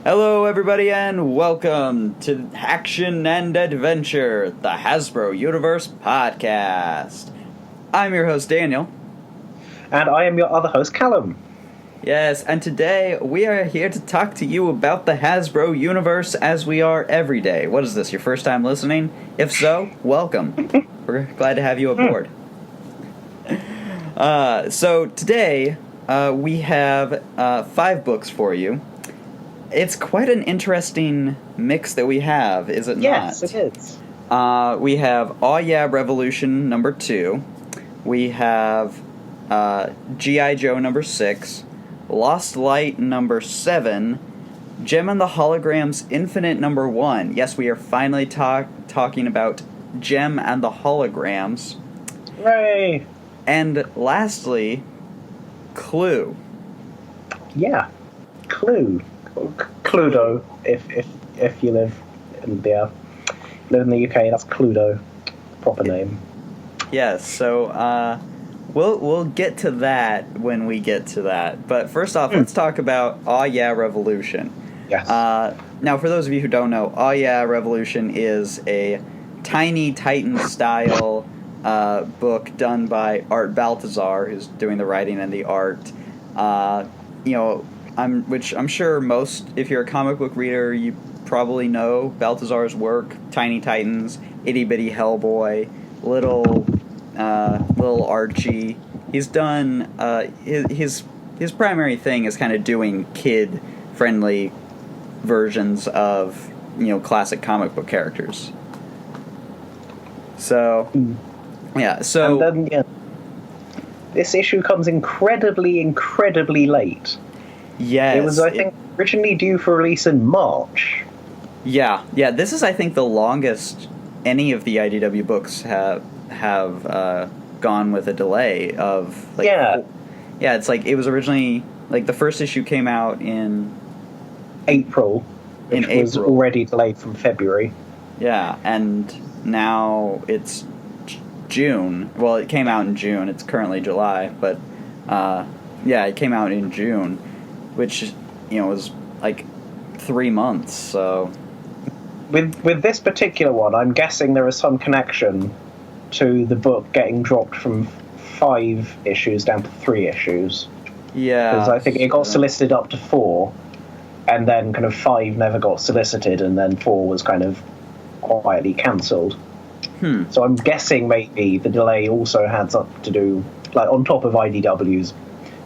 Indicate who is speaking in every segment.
Speaker 1: Hello, everybody, and welcome to Action and Adventure, the Hasbro Universe podcast. I'm your host, Daniel.
Speaker 2: And I am your other host, Callum.
Speaker 1: Yes, and today we are here to talk to you about the Hasbro Universe as we are every day. What is this, your first time listening? If so, welcome. We're glad to have you aboard. So today we have 5 books for you. It's quite an interesting mix that we have, is it not?
Speaker 2: Yes, it is.
Speaker 1: We have Aw Yeah Revolution number 2. We have G.I. Joe number 6. Lost Light number 7. Gem and the Holograms Infinite number 1. Yes, we are finally talking about Gem and the Holograms.
Speaker 2: Hooray!
Speaker 1: And lastly, Clue.
Speaker 2: Yeah, Clue. Cluedo, if you live in the UK, that's Cluedo, proper name.
Speaker 1: Yes, so we'll get to that when we get to that. But first off, let's talk about Aw Yeah Revolution.
Speaker 2: Yes.
Speaker 1: Now, for those of you who don't know, Aw Yeah Revolution is a Tiny Titan style book done by Art Baltazar, who's doing the writing and the art. Which I'm sure most, if you're a comic book reader, you probably know Baltazar's work. Tiny Titans, Itty Bitty Hellboy, Little Archie. He's done his primary thing is kind of doing kid friendly versions of classic comic book characters. So yeah, so
Speaker 2: and then, this issue comes incredibly late.
Speaker 1: Yes,
Speaker 2: it was, I think, originally due for release in March.
Speaker 1: Yeah. This is, I think, the longest any of the IDW books have gone with a delay of. It's like it was originally the first issue came out in
Speaker 2: April, which was already delayed from February.
Speaker 1: Yeah, and now it's June. Well, it came out in June. It's currently July, but it came out in June. Which, was like 3 months, so...
Speaker 2: With this particular one, I'm guessing there is some connection to the book getting dropped from 5 issues down to 3 issues.
Speaker 1: Yeah.
Speaker 2: Because I think it got solicited up to 4, and then kind of 5 never got solicited, and then 4 was kind of quietly cancelled. So I'm guessing maybe the delay also had something to do, on top of IDW's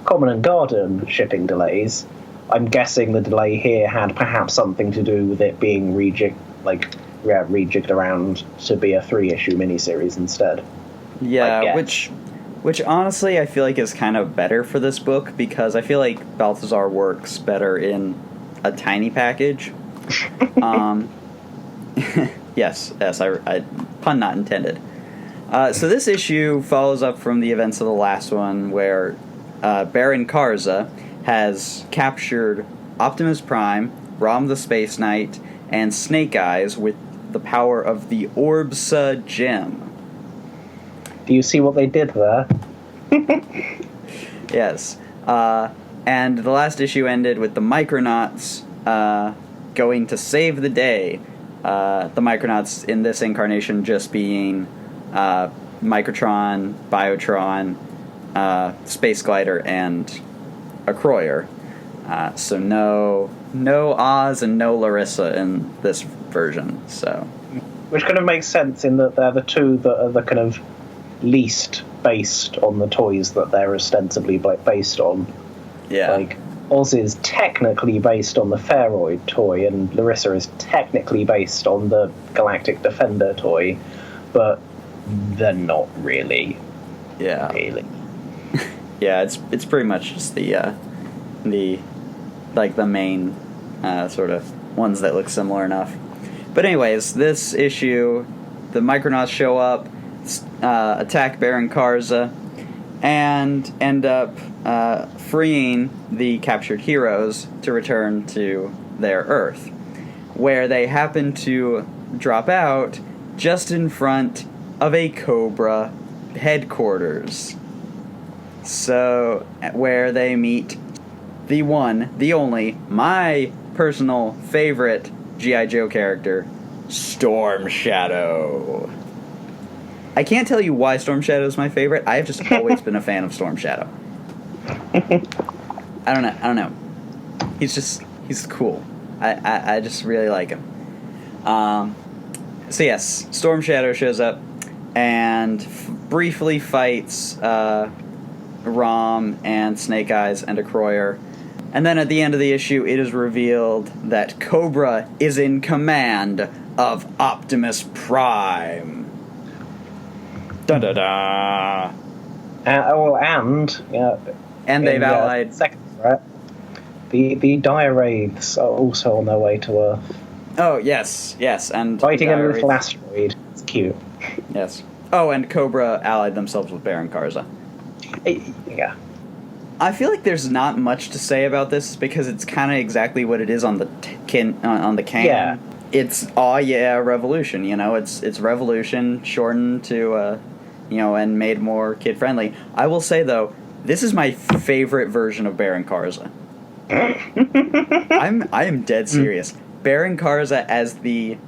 Speaker 2: Common and Garden shipping delays, I'm guessing the delay here had perhaps something to do with it being rejigged around to be a 3-issue miniseries instead.
Speaker 1: Yeah, which honestly I feel like is kind of better for this book, because I feel like Balthazar works better in a tiny package. Yes, I pun not intended. So this issue follows up from the events of the last one, where Baron Karza has captured Optimus Prime, Rom the Space Knight, and Snake Eyes with the power of the Orbsa Gem.
Speaker 2: Do you see what they did there?
Speaker 1: Yes. And the last issue ended with the Micronauts going to save the day. The Micronauts in this incarnation just being Microtron, Biotron, Space Glider, and a Croyer. So no Oz and no Larissa in this version. So,
Speaker 2: which kind of makes sense in that they're the two that are the kind of least based on the toys that they're ostensibly based on.
Speaker 1: Yeah.
Speaker 2: Oz is technically based on the Pharoid toy, and Larissa is technically based on the Galactic Defender toy, but they're not really.
Speaker 1: Yeah.
Speaker 2: Really.
Speaker 1: Yeah, it's pretty much just the main sort of ones that look similar enough. But anyways, this issue, the Micronauts show up, attack Baron Karza, and end up freeing the captured heroes to return to their Earth, where they happen to drop out just in front of a Cobra headquarters. So, where they meet the one, the only, my personal favorite G.I. Joe character, Storm Shadow. I can't tell you why Storm Shadow is my favorite. I have just always been a fan of Storm Shadow. I don't know. He's cool. I just really like him. So yes, Storm Shadow shows up and briefly fights Rom and Snake Eyes and a Croyer. And then at the end of the issue, it is revealed that Cobra is in command of Optimus Prime. Dun da da.
Speaker 2: And
Speaker 1: they've allied.
Speaker 2: Second, right? The Dire Wraiths are also on their way to Earth.
Speaker 1: Oh yes, and
Speaker 2: fighting a little asteroid. It's cute.
Speaker 1: Yes. Oh, and Cobra allied themselves with Baron Karza.
Speaker 2: Yeah.
Speaker 1: I feel like there's not much to say about this because it's kind of exactly what it is on the can.
Speaker 2: Yeah.
Speaker 1: It's Revolution. It's Revolution shortened to and made more kid friendly. I will say though, this is my favorite version of Baron Karza. I am dead serious. Baron Karza as the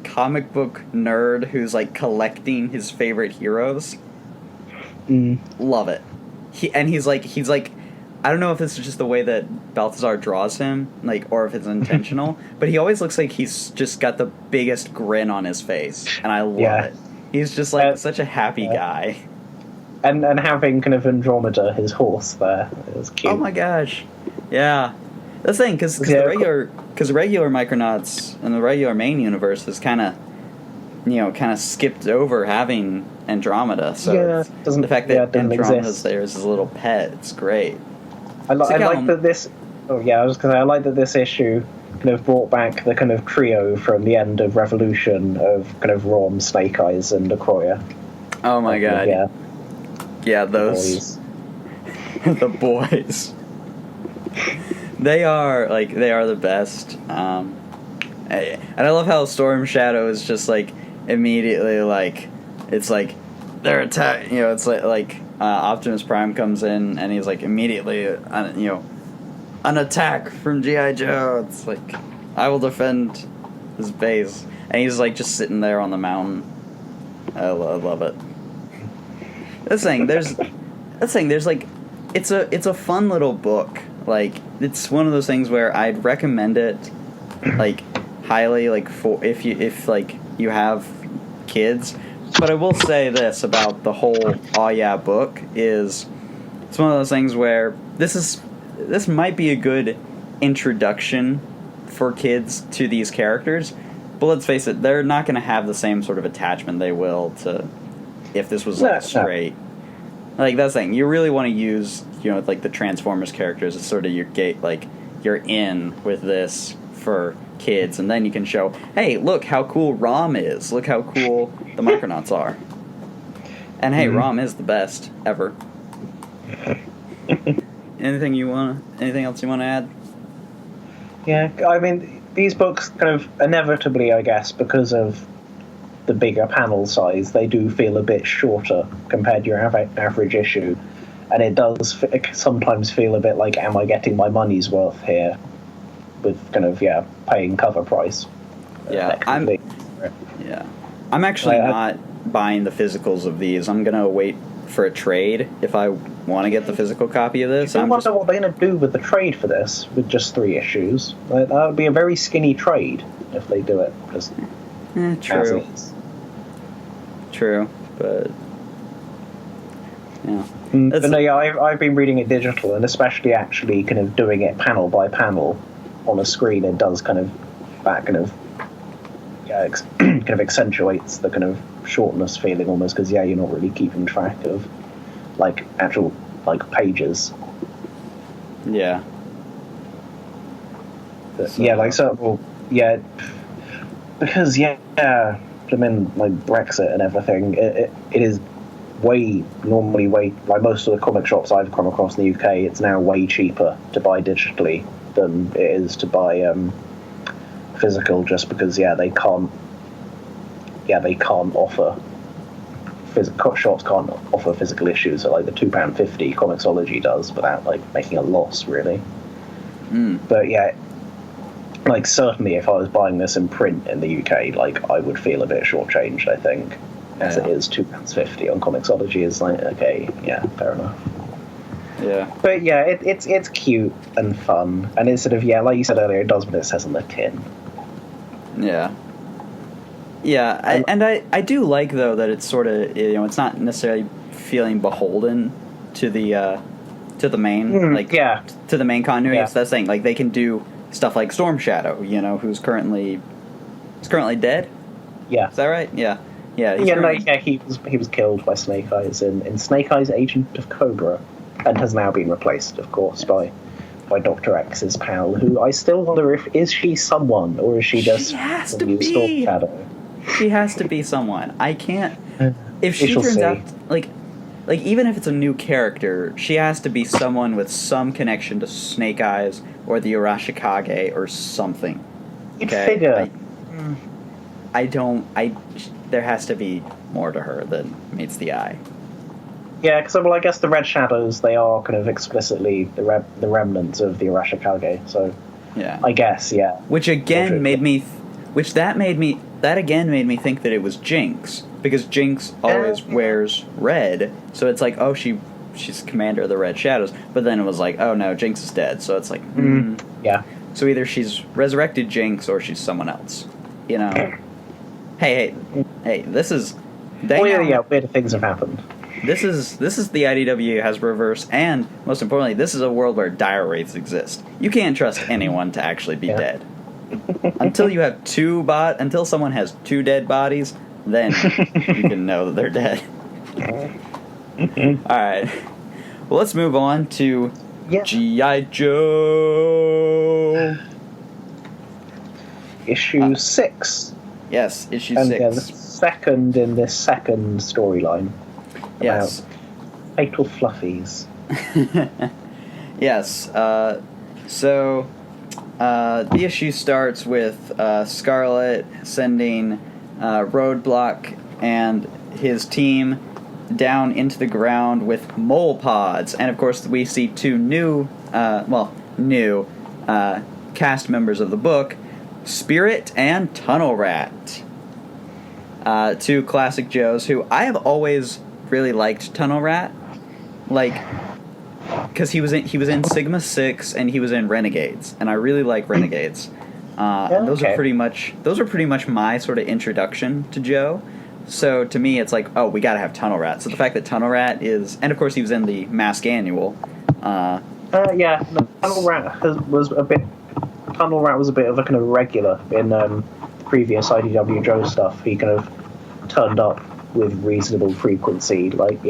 Speaker 1: comic book nerd who's collecting his favorite heroes. Love it. He's like I don't know if this is just the way that Baltazar draws him, or if it's intentional, but he always looks like he's just got the biggest grin on his face, and I love it. He's just such a happy guy.
Speaker 2: And having kind of Andromeda, his horse there, it was cute.
Speaker 1: Oh my gosh, yeah. That's the thing, because the regular Micronauts and the regular main universe is kind of skipped over having Andromeda. So the fact that Andromeda's there as his little pet, it's great.
Speaker 2: I like that this. Oh yeah, I was going to say I like that this issue kind of brought back the kind of trio from the end of Revolution of kind of Rom, Snake Eyes, and Croyer.
Speaker 1: Oh my god.
Speaker 2: Yeah.
Speaker 1: Yeah, those the boys. They are the best. And I love how Storm Shadow is just immediately it's they're attack. It's Optimus Prime comes in and he's immediately an attack from G.I. Joe. It's I will defend his base, and he's just sitting there on the mountain. I love it. It's a fun little book. It's one of those things where I'd recommend it highly for if you have kids. But I will say this about the whole book is it's one of those things where this might be a good introduction for kids to these characters, but let's face it, they're not going to have the same sort of attachment they will to if this was straight. That's the thing. You really want to use the Transformers characters as sort of your gate, you're in with this for kids, and then you can show, hey, look how cool Rom is. Look how cool the Micronauts are. And hey, Rom is the best ever. Anything else you want to add?
Speaker 2: Yeah, I mean, these books kind of inevitably, I guess, because of the bigger panel size, they do feel a bit shorter compared to your average issue. And it does sometimes feel a bit like, am I getting my money's worth here? With kind of, paying cover price.
Speaker 1: Yeah, I'm actually not buying the physicals of these. I'm going to wait for a trade if I want to get the physical copy of this.
Speaker 2: I wonder what they're going to do with the trade for this, with just 3 issues. That would be a very skinny trade if they do it. Just
Speaker 1: true. True, but yeah.
Speaker 2: But no, I've been reading it digital, and especially actually kind of doing it panel by panel on a screen. It does kind of kind of accentuates the kind of shortness feeling almost, because you're not really keeping track of actual pages.
Speaker 1: Yeah.
Speaker 2: But, because I mean, Brexit and everything, it is normally way most of the comic shops I've come across in the UK, it's now way cheaper to buy digitally than it is to buy physical, just because they can't offer shops can't offer physical issues at the £2.50 Comixology does without making a loss really. But like, certainly if I was buying this in print in the UK, like, I would feel a bit shortchanged, I think. As it is £2.50 on Comixology is like, okay, yeah, fair enough.
Speaker 1: Yeah.
Speaker 2: But yeah, it's cute and fun, and it's sort of, yeah, like you said earlier, it does what it says on the tin.
Speaker 1: Yeah. Yeah, I do like, though, that it's sort of, you know, it's not necessarily feeling beholden to the main, to the main continuity. It's that thing, like, they can do stuff like Storm Shadow, you know, who's currently dead?
Speaker 2: Yeah.
Speaker 1: Is that right? Yeah. Yeah,
Speaker 2: he was killed by Snake Eyes in Snake Eyes Agent of Cobra, and has now been replaced, of course, by Dr. X's pal, who I still wonder is she someone, or is she just
Speaker 1: a new
Speaker 2: Storm Shadow?
Speaker 1: She has to be someone. I can't... If she turns out... Like, even if it's a new character, she has to be someone with some connection to Snake Eyes, or the Arashikage, or something.
Speaker 2: You'd figure.
Speaker 1: There has to be more to her than meets the eye.
Speaker 2: Yeah, because I guess the Red Shadows, they are kind of explicitly the remnants of the Arashikage, so
Speaker 1: yeah,
Speaker 2: I guess, yeah.
Speaker 1: Which again made me think that it was Jinx, because Jinx always wears red, so it's like, oh, she's commander of the Red Shadows, but then it was like, oh no, Jinx is dead, so it's like,
Speaker 2: yeah.
Speaker 1: So either she's resurrected Jinx or she's someone else, you know. Hey, this is...
Speaker 2: weird things have happened.
Speaker 1: This is the IDW Hasbroverse, and most importantly, this is a world where dire wraiths exist. You can't trust anyone to actually be dead. Until you have until someone has 2 dead bodies, then you can know that they're dead. Alright. Well, let's move on to G.I. Joe!
Speaker 2: Issue 6.
Speaker 1: Yes, issue 6.
Speaker 2: And the second in this second storyline.
Speaker 1: Yes.
Speaker 2: Fatal Fluffies.
Speaker 1: Yes. So the issue starts with Scarlet sending Roadblock and his team down into the ground with mole pods. And, of course, we see 2 new cast members of the book, Spirit and Tunnel Rat. 2 classic Joes who I have always really liked. Tunnel Rat, like, because he was in Sigma 6 and he was in Renegades, and I really like Renegades. Those are pretty much my sort of introduction to Joe. So to me, it's like, oh, we gotta have Tunnel Rat. So the fact that Tunnel Rat is, and of course he was in the Mask Annual. Tunnel
Speaker 2: Rat was a bit of a kind of regular in previous IDW Joe stuff. He kind of turned up with reasonable frequency, like,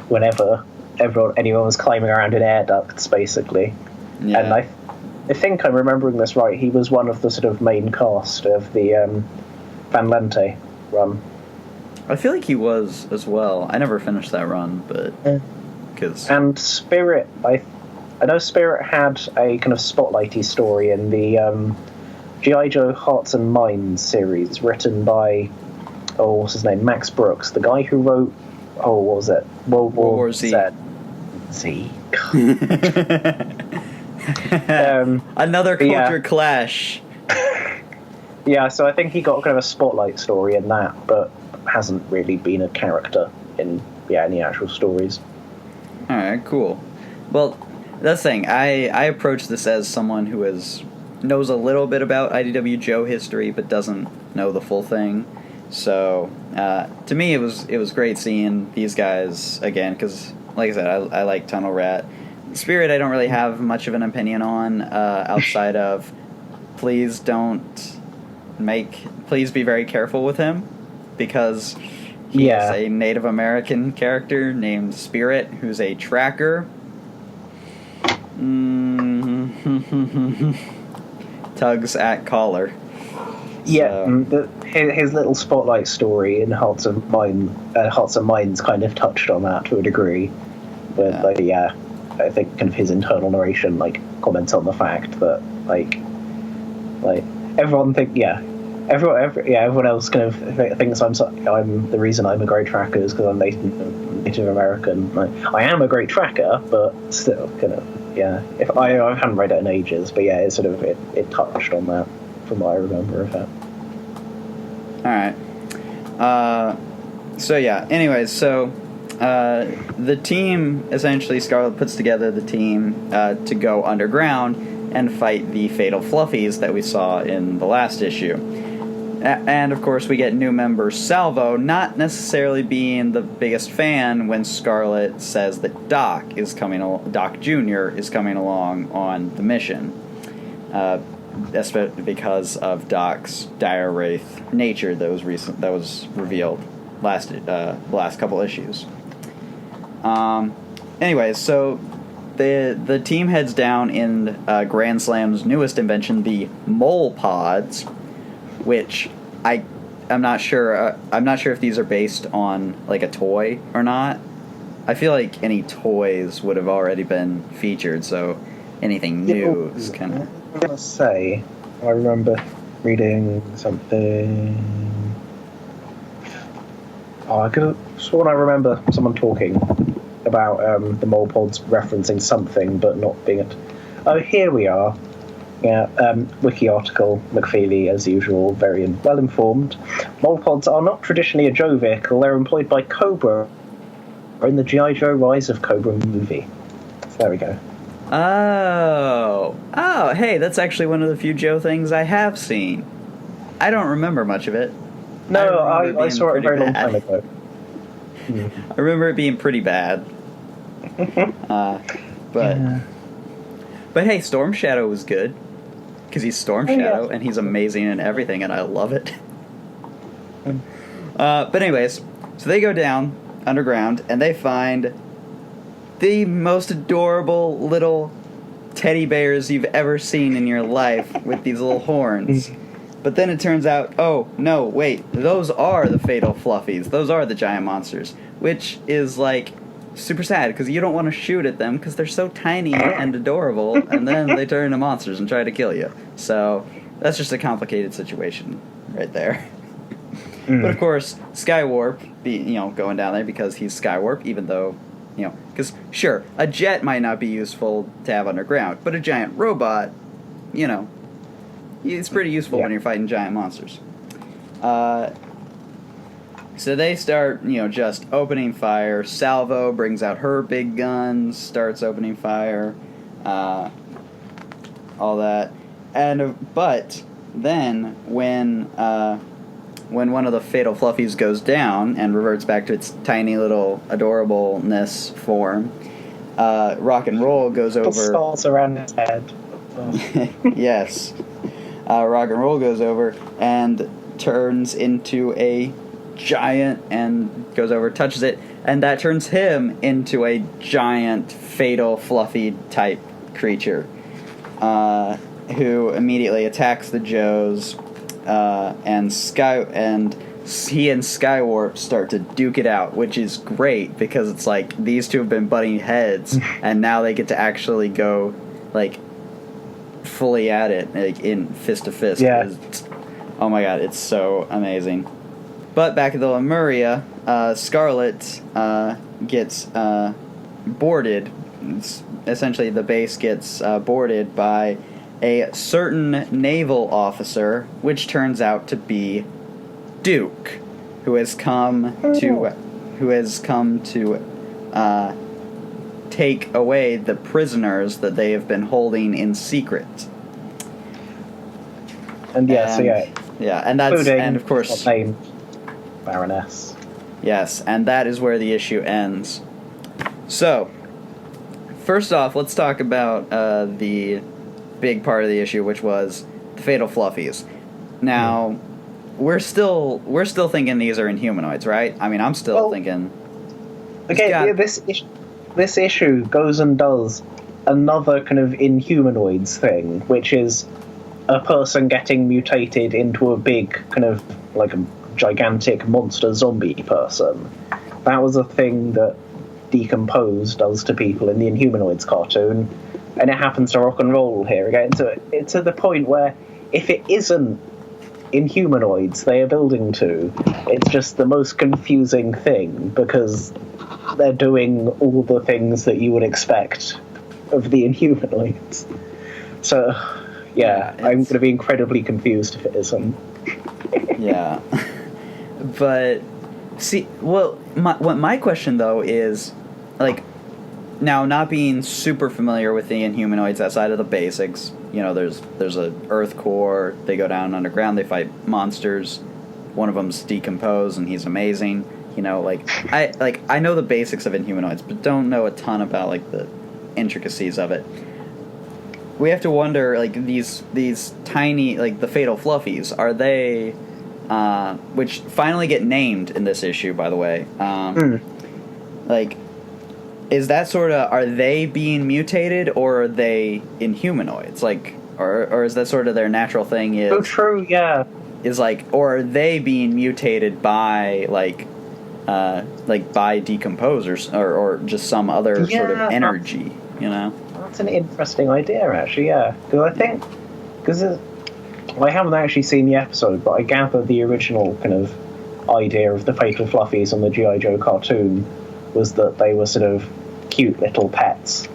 Speaker 2: whenever anyone was climbing around in air ducts, basically. Yeah. And I think I'm remembering this right, he was one of the sort of main cast of the Van Lente run.
Speaker 1: I feel like he was as well. I never finished that run, but...
Speaker 2: And Spirit, I know Spirit had a kind of spotlighty story in the G.I. Joe Hearts and Minds series, written by, what's his name, Max Brooks, the guy who wrote, what was it, World War Z.
Speaker 1: Another culture clash.
Speaker 2: Yeah, so I think he got kind of a spotlight story in that, but hasn't really been a character in any actual stories.
Speaker 1: Alright, cool. Well, that's the thing. I approach this as someone who knows a little bit about IDW Joe history, but doesn't know the full thing. So, to me, it was great seeing these guys again, because, like I said, I like Tunnel Rat. Spirit, I don't really have much of an opinion on, outside of please be very careful with him, because he is a Native American character named Spirit, who's a tracker. Tugs at collar.
Speaker 2: Yeah, so. His little spotlight story in Hearts and Minds kind of touched on that to a degree. But I think kind of his internal narration comments on the fact that everyone everyone else kind of thinks I'm the reason I'm a great tracker is because I'm Native American. I am a great tracker, but still kind of if I haven't read it in ages, but it touched on that. from what I remember of it.
Speaker 1: Alright. So yeah, anyways, so the team, essentially, Scarlet puts together the team to go underground and fight the Fatal Fluffies that we saw in the last issue. And, of course, we get new member Salvo, not necessarily being the biggest fan when Scarlet says that Doc Jr. is coming along on the mission. Especially because of Doc's dire wraith nature that was revealed last couple issues. Anyways, so the team heads down in Grand Slam's newest invention, the Mole Pods, which I'm not sure. I'm not sure if these are based on like a toy or not. I feel like any toys would have already been featured, so anything new is kind of.
Speaker 2: I was gonna say, I remember reading something. I could have sworn I remember someone talking about the mole pods referencing something, but not being it. Oh, here we are. Yeah, wiki article, McFeely, as usual, very well informed. Mole pods are not traditionally a Joe vehicle. They're employed by Cobra in the G.I. Joe Rise of Cobra movie. So there we go.
Speaker 1: Oh, hey, that's actually one of the few Joe things I have seen. I don't remember much of it.
Speaker 2: No, I saw it a very long time ago.
Speaker 1: I remember it being pretty bad. But hey, Storm Shadow was good. Because he's Storm Shadow, and he's amazing in everything, and I love it. But anyways, so they go down underground, and they find the most adorable little teddy bears you've ever seen in your life with these little horns. But then it turns out, oh, no, wait, those are the Fatal Fluffies. Those are the giant monsters. Which is, like, super sad, because you don't want to shoot at them, because they're so tiny and adorable, and then they turn into monsters and try to kill you. So, that's just a complicated situation right there. But, of course, Skywarp, going down there because he's Skywarp, even though, because, sure, a jet might not be useful to have underground, but a giant robot, it's pretty useful when you're fighting giant monsters. So they start, just opening fire. Salvo brings out her big guns, starts opening fire, all that. But then when one of the Fatal Fluffies goes down and reverts back to its tiny little adorableness form, Rock and Roll goes over.
Speaker 2: The stars around his head.
Speaker 1: Yes. Rock and Roll goes over and turns into a giant and goes over, touches it, and that turns him into a giant Fatal Fluffy type creature who immediately attacks the Joes, and he and Skywarp start to duke it out, which is great because it's like these two have been butting heads and now they get to actually go like fully at it, like in fist to fist.
Speaker 2: Yeah.
Speaker 1: Oh my god, it's so amazing. But back at the Lemuria, Scarlet gets boarded. Essentially, the base gets boarded by a certain naval officer, which turns out to be Duke, who has come to take away the prisoners that they have been holding in secret.
Speaker 2: And
Speaker 1: and of course,
Speaker 2: Baroness.
Speaker 1: Yes, and that is where the issue ends. So, first off, let's talk about the big part of the issue, which was the Fatal Fluffies. Now, we're still thinking these are Inhumanoids, right? I mean, I'm still thinking.
Speaker 2: Okay, this issue goes and does another kind of Inhumanoids thing, which is a person getting mutated into a big kind of like a gigantic monster zombie person. That was a thing that Decompose does to people in the Inhumanoids cartoon, and it happens to Rock and Roll here again. So it's to the point where if it isn't Inhumanoids they are building to, it's just the most confusing thing because they're doing all the things that you would expect of the Inhumanoids. So Yeah, I'm going to be incredibly confused if it isn't.
Speaker 1: Yeah. But, see, well, my question, though, is, like, now, not being super familiar with the Inhumanoids outside of the basics, you know, there's a Earth core, they go down underground, they fight monsters, one of them's decomposed, and he's amazing, you know, I know the basics of Inhumanoids, but don't know a ton about, like, the intricacies of it. We have to wonder, like, these tiny, like, the Fatal Fluffies, are they, which finally get named in this issue, by the way, like, is that sort of, are they being mutated, or are they Inhumanoids? Like, or is that sort of their natural thing is...
Speaker 2: Oh, true, yeah.
Speaker 1: Is, like, or are they being mutated by, like by decomposers, or just some other sort of energy, you know?
Speaker 2: That's an interesting idea, actually, yeah. Because I haven't actually seen the episode, but I gather the original kind of idea of the Fatal Fluffies on the G.I. Joe cartoon was that they were sort of cute little pets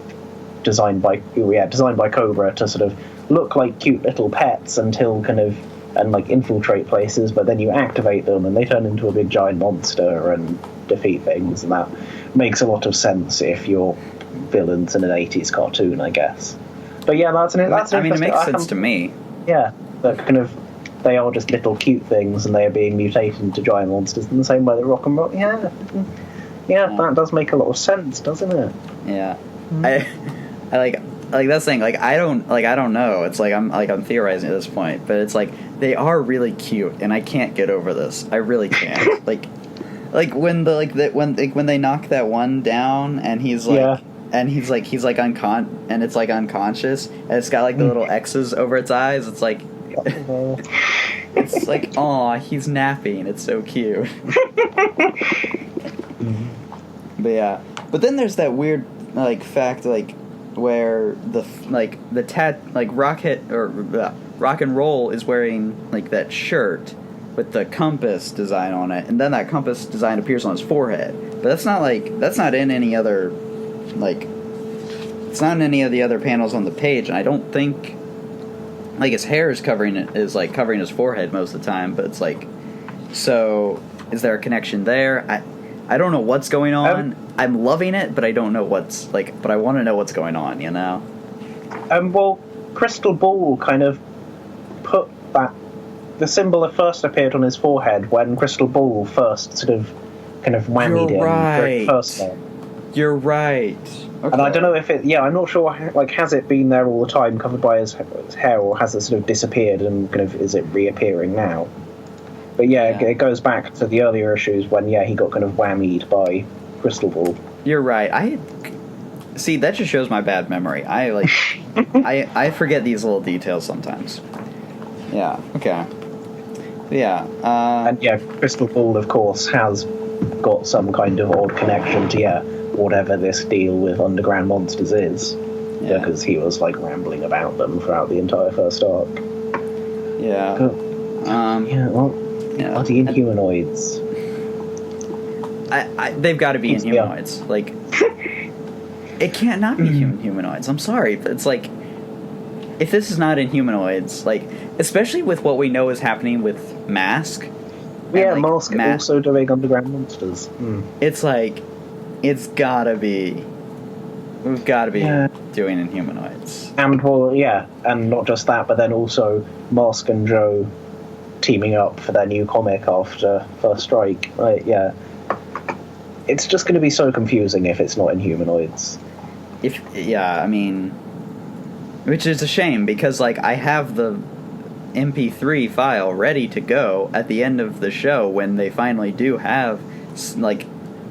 Speaker 2: designed by Cobra to sort of look like cute little pets until and like infiltrate places, but then you activate them and they turn into a big giant monster and defeat things, and that makes a lot of sense if you're villains in an 80s cartoon, I guess. But yeah, that's
Speaker 1: I mean, it makes sense to me.
Speaker 2: Yeah, that they are just little cute things and they are being mutated into giant monsters in the same way that Rock and Roll. Yeah, that does make a lot of sense, doesn't it?
Speaker 1: Yeah. I like that's the thing, I don't know. It's like I'm theorizing at this point, but it's like they are really cute and I can't get over this. I really can't. like when when they knock that one down and he's like and he's like unconscious and it's got like the little X's over its eyes. It's like it's like, aw, he's napping. It's so cute. But yeah, but then there's that weird fact where Rock and Roll is wearing that shirt with the compass design on it, and then that compass design appears on his forehead. But that's not in any other it's not in any of the other panels on the page, and I don't think his hair is covering his forehead most of the time. But it's so is there a connection there? I don't know what's going on. I'm loving it, but I don't know but I want to know what's going on, you know?
Speaker 2: Well, Crystal Ball kind of put the symbol that first appeared on his forehead when Crystal Ball first sort of kind of whammied him.
Speaker 1: Right.
Speaker 2: First.
Speaker 1: You're right. Okay.
Speaker 2: And I don't know if I'm not sure, has it been there all the time covered by his hair, or has it sort of disappeared and is it reappearing now? But it goes back to the earlier issues when he got kind of whammied by Crystal Ball.
Speaker 1: You're right. See, that just shows my bad memory. I forget these little details sometimes. Yeah. Okay. Yeah.
Speaker 2: And Crystal Ball, of course, has got some kind of odd connection to whatever this deal with Underground Monsters is, because he was rambling about them throughout the entire first arc.
Speaker 1: Yeah.
Speaker 2: Bloody Inhumanoids.
Speaker 1: They've got to be Inhumanoids. It can't not be Inhumanoids. I'm sorry, but it's if this is not Inhumanoids, especially with what we know is happening with Mask.
Speaker 2: Yeah, Mask also doing Underground Monsters.
Speaker 1: It's it's gotta be. We've got to be doing Inhumanoids.
Speaker 2: And not just that, but then also Mask and Joe teaming up for their new comic after First Strike. It's just going to be so confusing if it's not Inhumanoids.
Speaker 1: Which is a shame, because I have the MP3 file ready to go at the end of the show when they finally do have the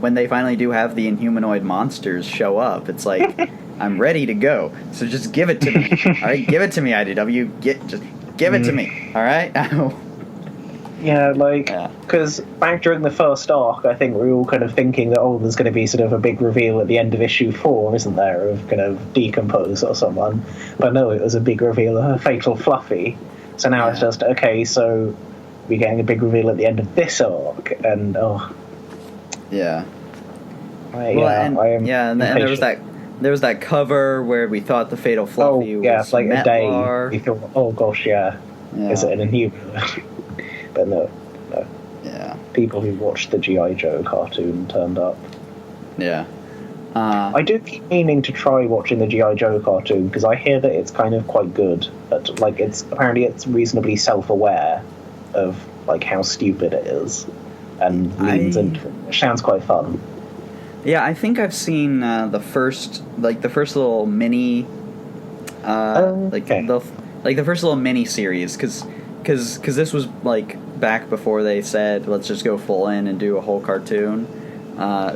Speaker 1: Inhumanoid monsters show up. It's I'm ready to go. So just give it to me. All right, give it to me, IDW. Just give it to me. All right. Because back during the first arc, I think we were all kind of thinking that, there's going to be sort of a big reveal at the end of issue 4, isn't there, of kind of Decompose or someone. But no, it was a big reveal of a Fatal Fluffy. So now it's just, okay, so we're getting a big reveal at the end of this arc, and Yeah.
Speaker 2: And
Speaker 1: then there was there was that cover where we thought the Fatal Fluffy was
Speaker 2: like a day.
Speaker 1: Metlar.
Speaker 2: You thought, oh gosh, yeah. Is it an Inhumanoid? But no.
Speaker 1: Yeah.
Speaker 2: People who watched the G.I. Joe cartoon turned up.
Speaker 1: Yeah.
Speaker 2: I do keep meaning to try watching the G.I. Joe cartoon because I hear that it's kind of quite good. But, like, it's reasonably self-aware of like how stupid it is and leans into it. It sounds quite fun.
Speaker 1: Yeah, I think I've seen the first little mini, the first little mini series because this was like back before they said let's just go full in and do a whole cartoon.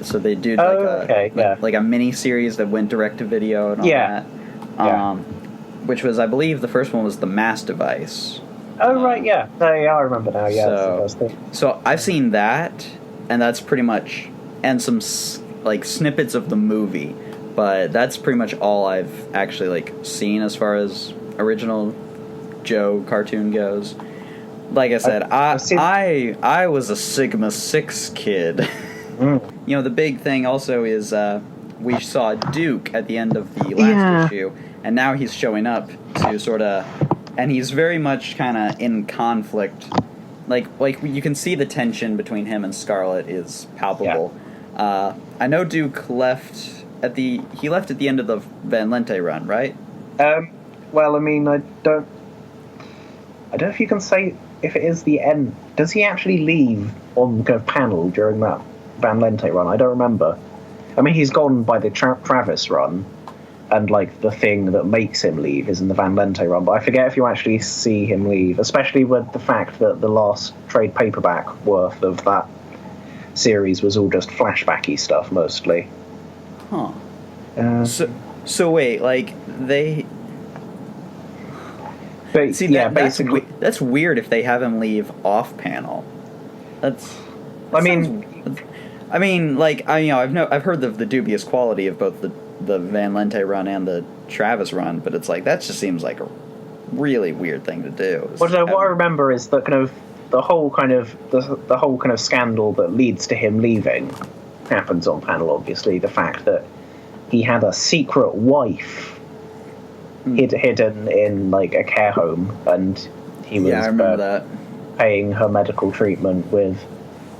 Speaker 1: So they did like a mini series that went direct to video and all that. Which was, I believe, the first one was the Mass Device.
Speaker 2: Oh right, yeah, I remember now. Yeah,
Speaker 1: so I've seen that, and that's pretty much, and some like snippets of the movie, but that's pretty much all I've actually like seen as far as original Joe cartoon goes. Like I said, I was a Sigma 6 kid. You know, the big thing also is we saw Duke at the end of the last issue, and now he's showing up to sort of, and he's very much kind of in conflict. Like you can see the tension between him and Scarlet is palpable. Yeah. I know Duke left at the end of the Van Lente run, right?
Speaker 2: Well, I mean, I don't know if you can say if it is the end. Does he actually leave on kind of panel during that Van Lente run? I don't remember. I mean, he's gone by the Travis run, and like the thing that makes him leave is in the Van Lente run, but I forget if you actually see him leave, especially with the fact that the last trade paperback worth of that series was all just flashbacky stuff mostly.
Speaker 1: Huh. So wait, like they...
Speaker 2: But,
Speaker 1: see,
Speaker 2: basically...
Speaker 1: That's weird if they have him leave off-panel. I've heard of the dubious quality of both the Van Lente run and the Travis run, but it's like, that just seems like a really weird thing to do.
Speaker 2: What I remember is that kind of the whole kind of scandal that leads to him leaving happens on panel, obviously. The fact that he had a secret wife hidden in like a care home, and he was
Speaker 1: I remember that.
Speaker 2: Paying her medical treatment with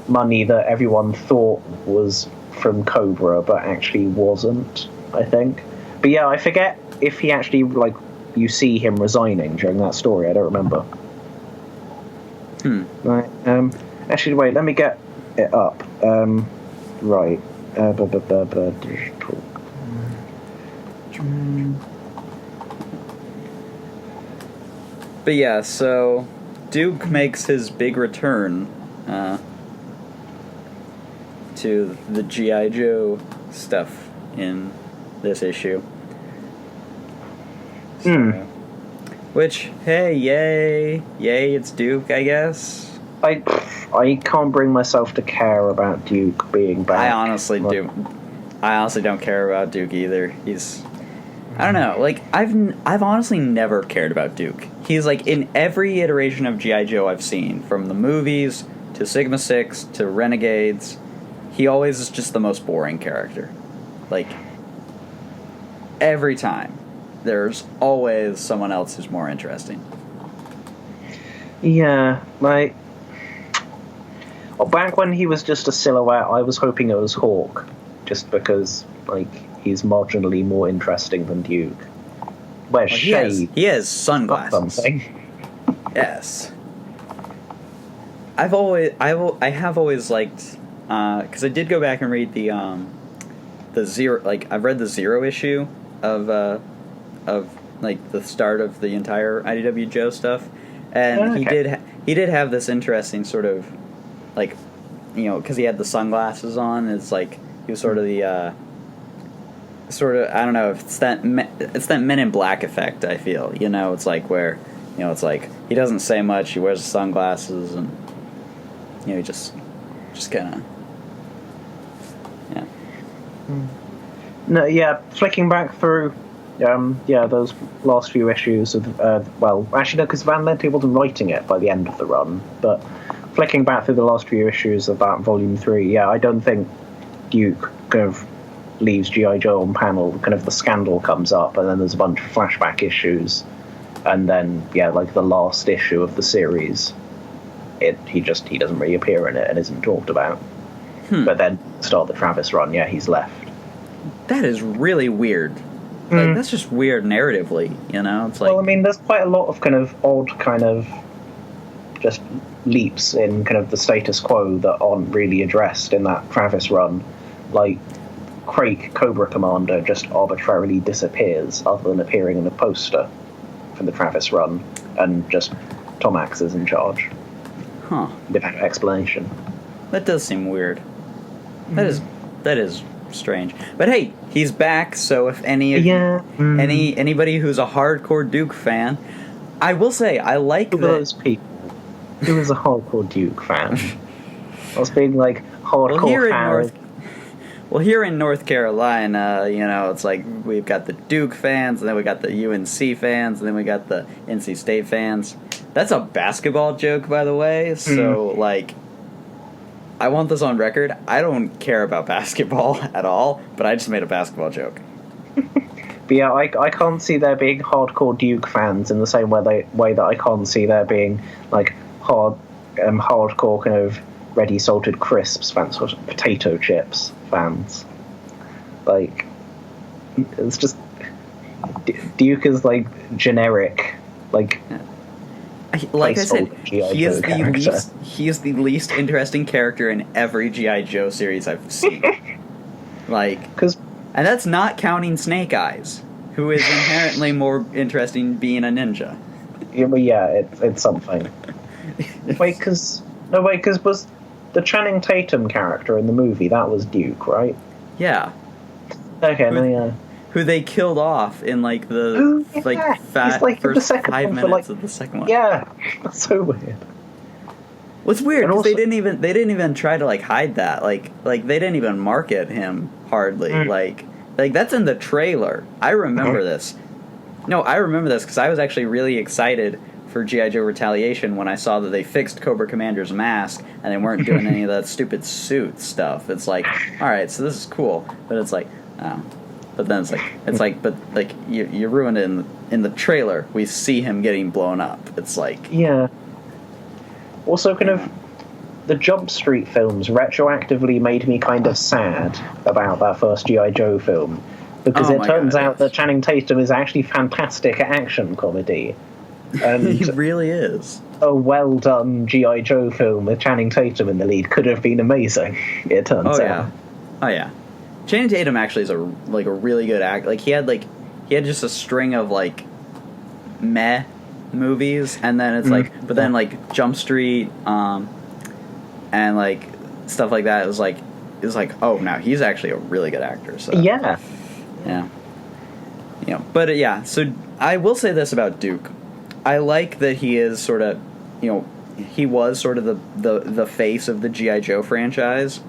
Speaker 2: money that everyone thought was from Cobra but actually wasn't, I think. But yeah, I forget if he actually, like, you see him resigning during that story. I don't remember. Right. Actually, wait, let me get it up. Right.
Speaker 1: But yeah, so Duke makes his big return to the G.I. Joe stuff in this issue. So, which, hey, yay, it's Duke, I guess.
Speaker 2: I can't bring myself to care about Duke being back.
Speaker 1: I honestly don't care about Duke either. He's, I don't know, like, I've honestly never cared about Duke. He's like, in every iteration of G.I. Joe I've seen, from the movies to Sigma 6 to Renegades, he always is just the most boring character. Like, every time. There's always someone else who's more interesting.
Speaker 2: Yeah, like... Well, back when he was just a silhouette, I was hoping it was Hawk. Just because, like, he's marginally more interesting than Duke. Wears shades.
Speaker 1: He has sunglasses. Yes. I have always liked... because I did go back and read the Zero... Like, I've read the Zero issue of like the start of the entire IDW Joe stuff, and he did have this interesting sort of, like, you know, because he had the sunglasses on. It's like he was sort of the I don't know if it's that Men in Black effect. I feel, you know, it's like where, you know, it's like he doesn't say much. He wears the sunglasses, and you know, he just kind of
Speaker 2: No, yeah, flicking back through. Those last few issues of, well, actually no, because Van Lente wasn't writing it by the end of the run, but flicking back through the last few issues of that Volume 3, I don't think Duke kind of leaves G.I. Joe on panel, kind of the scandal comes up, and then there's a bunch of flashback issues, and then like the last issue of the series, he doesn't really appear in it and isn't talked about. But then start the Travis run, he's left.
Speaker 1: That is really weird. Like, that's just weird narratively, It's like,
Speaker 2: well, I mean, there's quite a lot of kind of odd kind of just leaps in kind of the status quo that aren't really addressed in that Travis run. Like, Craig, Cobra Commander, just arbitrarily disappears other than appearing in a poster for the Travis run, and just Tomax is in charge.
Speaker 1: Huh.
Speaker 2: Without explanation.
Speaker 1: That does seem weird. That is strange. But hey, he's back, so if anybody who's a hardcore Duke fan, I will say I like
Speaker 2: those people. Who is a hardcore Duke fan? I was being like hardcore fan.
Speaker 1: Here in North Carolina, it's like we've got the Duke fans, and then we got the UNC fans, and then we got the NC State fans. That's a basketball joke, by the way, so, like, I want this on record. I don't care about basketball at all, but I just made a basketball joke.
Speaker 2: But yeah, I can't see there being hardcore Duke fans in the same way that I can't see there being, like, hardcore kind of ready salted crisps fans, sort of potato chips fans. Like, it's just Duke is like generic, like.
Speaker 1: Like I said, he is the least interesting character in every G.I. Joe series I've seen. And that's not counting Snake Eyes, who is inherently more interesting being a ninja.
Speaker 2: It's something. Because was the Channing Tatum character in the movie, that was Duke, right?
Speaker 1: Yeah.
Speaker 2: Okay,
Speaker 1: who they killed off in like the first 5 minutes of the second one.
Speaker 2: Yeah, that's so weird.
Speaker 1: What's weird because they didn't even try to like hide that. Like they didn't even market him hardly. Like that's in the trailer. I remember this. No, I remember this because I was actually really excited for G.I. Joe Retaliation when I saw that they fixed Cobra Commander's mask and they weren't doing any of that stupid suit stuff. It's like, all right, so this is cool, but it's like, oh. But then but you ruined it in the trailer. We see him getting blown up. It's like,
Speaker 2: yeah. Also, kind of the Jump Street films retroactively made me kind of sad about that first G.I. Joe film, because it turns out that Channing Tatum is actually fantastic at action comedy. And
Speaker 1: he really is.
Speaker 2: A well done G.I. Joe film with Channing Tatum in the lead could have been amazing. It turns out.
Speaker 1: Oh yeah. Channing Tatum actually is a really good actor. Like he had just a string of like meh movies, and then it's like, but then like Jump Street, and like stuff like that. It was like, oh, now he's actually a really good actor. So
Speaker 2: yeah.
Speaker 1: But yeah. So I will say this about Duke. I like that he is sort of, he was sort of the face of the G.I. Joe franchise.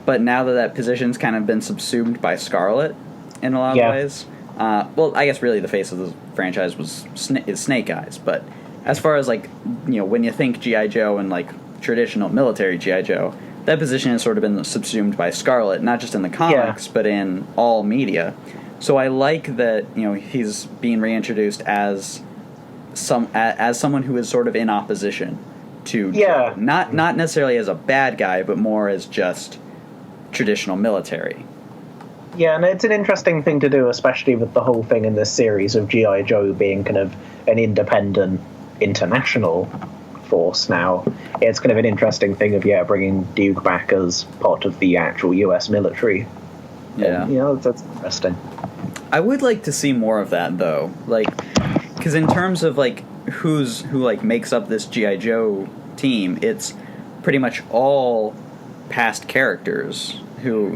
Speaker 1: But now that position's kind of been subsumed by Scarlet in a lot of ways. Well, I guess really the face of the franchise is Snake Eyes. But as far as like, when you think G.I. Joe and like traditional military G.I. Joe, that position has sort of been subsumed by Scarlet, not just in the comics, but in all media. So I like that, he's being reintroduced as someone who is sort of in opposition to Joe. Not necessarily as a bad guy, but more as just traditional military.
Speaker 2: Yeah, and it's an interesting thing to do, especially with the whole thing in this series of G.I. Joe being kind of an independent international force now. It's kind of an interesting thing of, bringing Duke back as part of the actual US military.
Speaker 1: Yeah.
Speaker 2: And, that's interesting.
Speaker 1: I would like to see more of that, though. Like, because in terms of, like, who makes up this G.I. Joe team, it's pretty much all past characters who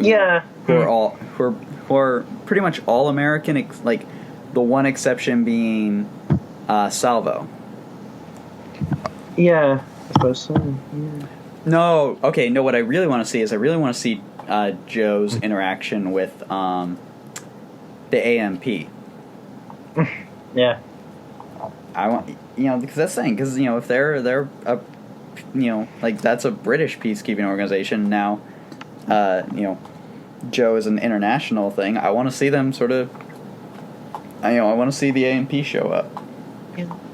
Speaker 1: are pretty much all American, like the one exception being Salvo.
Speaker 2: Yeah, I suppose so. Yeah.
Speaker 1: No, what I really want to see is Joe's interaction with the AMP.
Speaker 2: Yeah.
Speaker 1: I want, because that's the thing, because, if they're a, that's a British peacekeeping organization now, Joe is an international thing, I want to see them sort of. I want to see the AMP show up.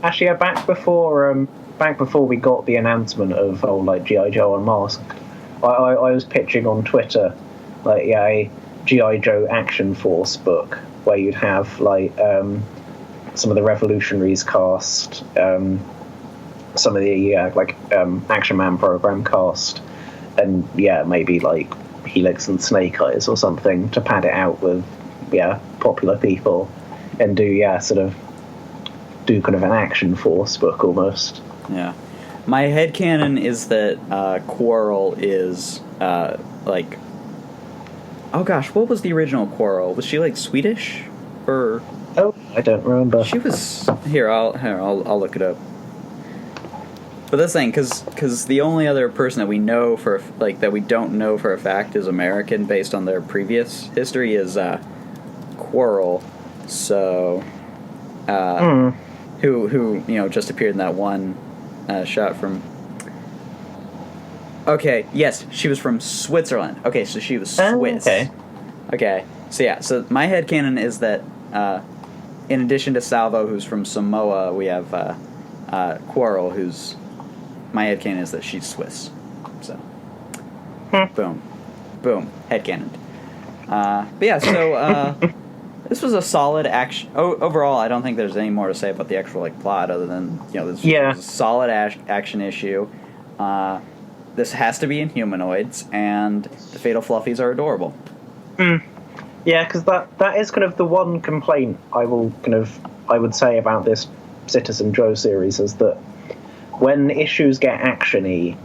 Speaker 2: Actually, back before we got the announcement of G.I. Joe Unmasked, I was pitching on Twitter a G.I. Joe Action Force book where you'd have some of the Revolutionaries cast, some of the Action Man program cast, and maybe Helix and Snake Eyes or something to pad it out with popular people, and do kind of an Action Force book almost.
Speaker 1: Yeah. My headcanon is that Quarrel is oh gosh, what was the original Quarrel? Was she Swedish? Or
Speaker 2: oh, I don't remember.
Speaker 1: She was I'll look it up. But that's the thing, because the only other person that we know that we don't know for a fact is American based on their previous history is Quarrel. So who just appeared in that one shot from. Okay, yes, she was from Switzerland. Okay, so she was Swiss. Okay, so my headcanon is that in addition to Salvo, who's from Samoa, we have Quarrel, who's. My headcanon is that she's Swiss. So, boom, headcanon. This was a solid action. Overall, I don't think there's any more to say about the actual plot other than this was a solid action issue. This has to be Inhumanoids, and the Fatal Fluffies are adorable.
Speaker 2: Yeah, because that is kind of the one complaint I would say about this Citizen Joe series is that when issues get actiony,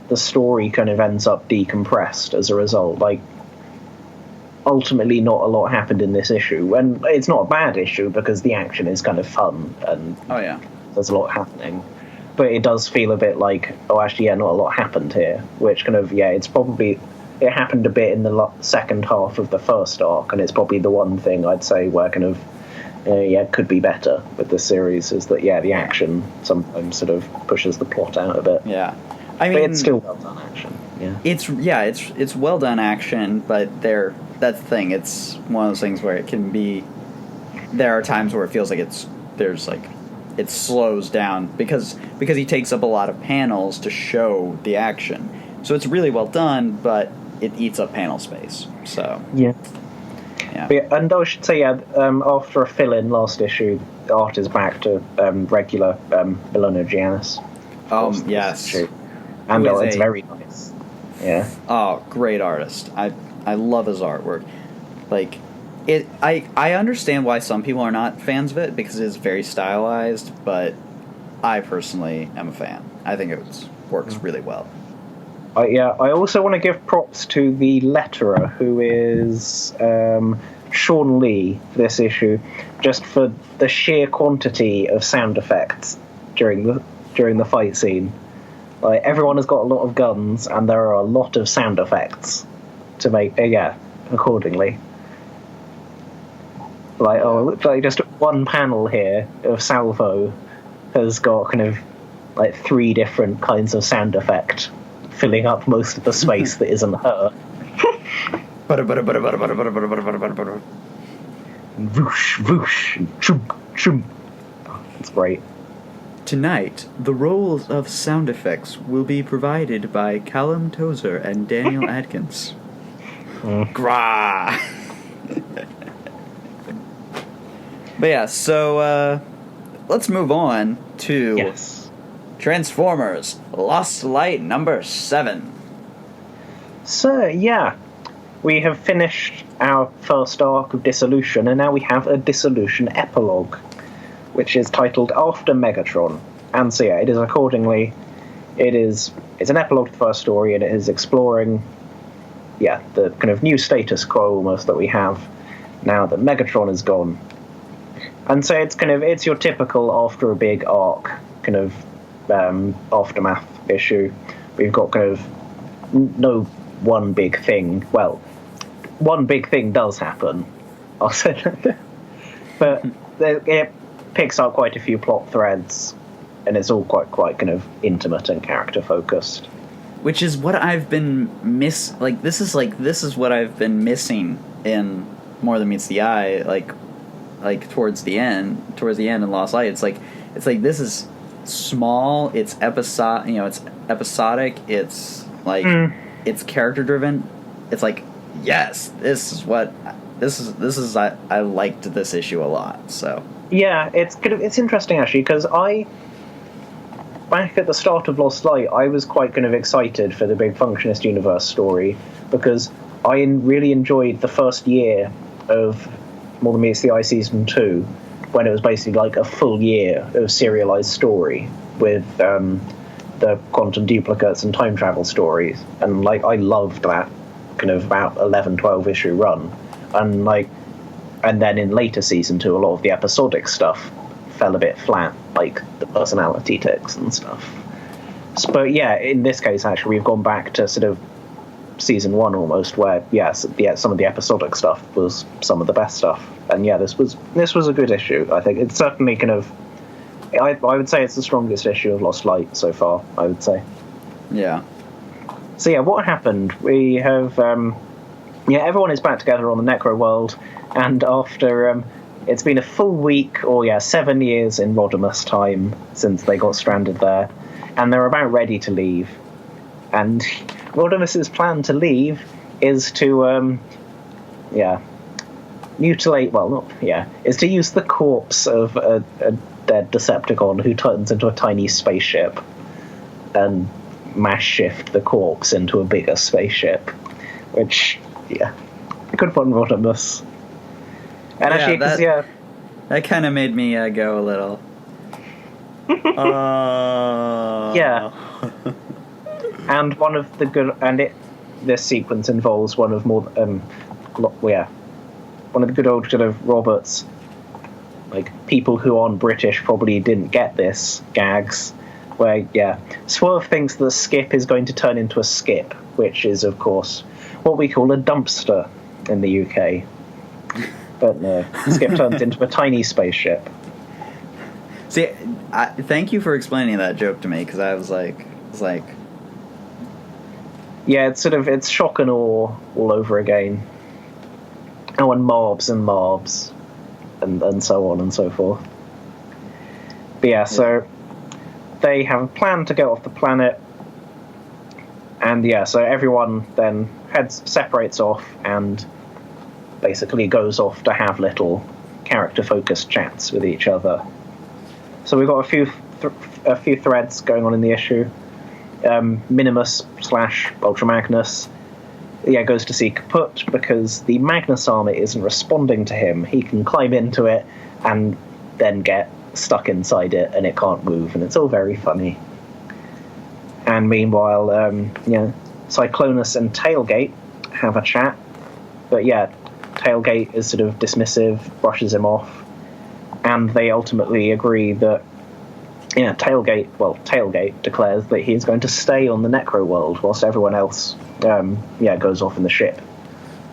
Speaker 2: the story kind of ends up decompressed as a result. Ultimately, not a lot happened in this issue, and it's not a bad issue because the action is kind of fun and there's a lot happening. But it does feel a bit not a lot happened here, which it happened a bit in the second half of the first arc, and it's probably the one thing I'd say where could be better with this series is that the action sometimes sort of pushes the plot out a bit.
Speaker 1: Yeah,
Speaker 2: but it's still well done action. Yeah,
Speaker 1: it's well done action, but that's the thing. It's one of those things where it can be. There are times where it feels like it slows down because he takes up a lot of panels to show the action. So it's really well done, but it eats up panel space. So
Speaker 2: yeah. And I should say, after a fill-in last issue, the art is back to regular Milano Giannis.
Speaker 1: Yes.
Speaker 2: And it's very nice. Yeah.
Speaker 1: Oh, great artist. I love his artwork. I understand why some people are not fans of it because it is very stylized, but I personally am a fan. I think it works really well.
Speaker 2: I also want to give props to the letterer, who is Sean Lee for this issue, just for the sheer quantity of sound effects during the fight scene. Everyone has got a lot of guns, and there are a lot of sound effects to make accordingly. Just one panel here of Salvo has got 3 different kinds of sound effect filling up most of the space that isn't her. Whoosh, whoosh, chunk, chunk. It's great.
Speaker 1: Tonight, the roles of sound effects will be provided by Callum Tozer and Daniel Adkins. Grah! But so let's move on to Transformers Lost Light number 7.
Speaker 2: So, we have finished our first arc of Dissolution, and now we have a Dissolution epilogue, which is titled After Megatron. And so, it is accordingly, it's an epilogue to the first story, and it is exploring, the kind of new status quo almost that we have now that Megatron is gone. And so it's your typical after a big arc kind of aftermath issue. We've got no one big thing. Well, one big thing does happen, I'll say that. But it picks up quite a few plot threads, and it's all quite kind of intimate and character focused.
Speaker 1: which is what I've been this is what I've been missing in More Than Meets the Eye, like towards the end in Lost Light. It's like this is small, it's episodic, it's like it's character driven. It's like, yes, this is I liked this issue a lot. So
Speaker 2: yeah, it's interesting actually, because back at the start of Lost Light, I was quite kind of excited for the big Functionist Universe story, because I really enjoyed the first year of More Than Meets the Eye Season 2, when it was basically like a full year of serialized story with the quantum duplicates and time travel stories. And like, I loved that kind of about 11-12 issue run. And then in later Season 2, a lot of the episodic stuff fell a bit flat, like the personality tics and stuff. But yeah, in this case, actually, we've gone back to sort of Season 1 almost, where some of the episodic stuff was some of the best stuff. And yeah, this was a good issue. I think it's certainly kind of, I would say it's the strongest issue of Lost Light so far, I would say.
Speaker 1: Yeah.
Speaker 2: So yeah, what happened? We have everyone is back together on the Necroworld, and after it's been a full week, 7 years in Rodimus time since they got stranded there, and they're about ready to leave. And Rodimus's plan to leave is to is to use the corpse of a dead Decepticon who turns into a tiny spaceship and mass shift the corpse into a bigger spaceship, which good fun, Rodimus. And actually,
Speaker 1: that kind of made me go a little.
Speaker 2: Yeah. And one of the good, this sequence involves one of the good old sort of Roberts, like people who aren't British probably didn't get this gags, where Swerve thinks the skip is going to turn into a skip, which is of course what we call a dumpster in the UK. But no, Skip turns into a tiny spaceship.
Speaker 1: See, thank you for explaining that joke to me, because I was like,
Speaker 2: yeah, it's shock and awe all over again. Oh, and marbs and so on and so forth. But so they have a plan to go off the planet, and so everyone then separates off and basically goes off to have little character-focused chats with each other. So we've got a few threads going on in the issue. Minimus / Ultra Magnus goes to see Kaput because the Magnus armor isn't responding to him. He can climb into it and then get stuck inside it, and it can't move, and it's all very funny. And meanwhile, Cyclonus and Tailgate have a chat, but Tailgate is sort of dismissive, brushes him off, and they ultimately agree that Tailgate declares that he is going to stay on the Necroworld whilst everyone else goes off in the ship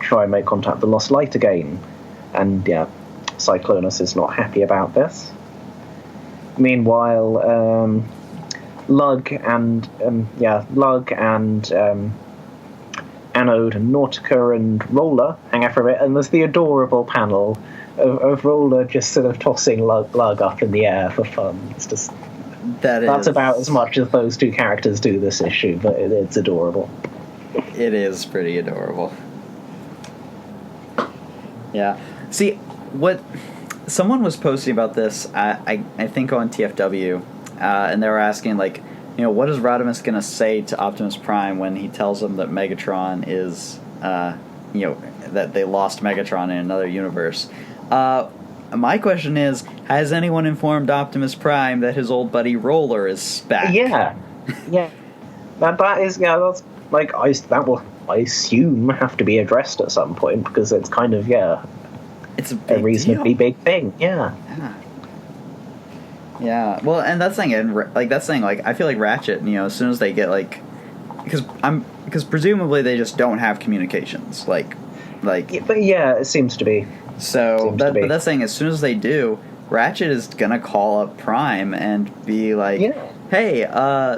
Speaker 2: to try and make contact with the Lost Light again. And Cyclonus is not happy about this. Meanwhile, Lug and Anode and Nautica and Roller hang out for a bit, and there's the adorable panel of Roller just sort of tossing Lug up in the air for fun. It's just that's about as much as those two characters do this issue, but it's adorable.
Speaker 1: It is pretty adorable. Yeah. See, what someone was posting about this, I think on TFW, and they were asking, like, what is Rodimus going to say to Optimus Prime when he tells him that Megatron is, that they lost Megatron in another universe? My question is, has anyone informed Optimus Prime that his old buddy Roller is back?
Speaker 2: Yeah. That is, that's, like, that will, I assume, have to be addressed at some point, because it's kind of,
Speaker 1: it's a
Speaker 2: reasonably big thing, Yeah,
Speaker 1: well, and that's the thing, I feel like Ratchet, as soon as they get, because presumably they just don't have communications, but
Speaker 2: it seems to be.
Speaker 1: So, but that's the thing, as soon as they do, Ratchet is gonna call up Prime and be like, hey,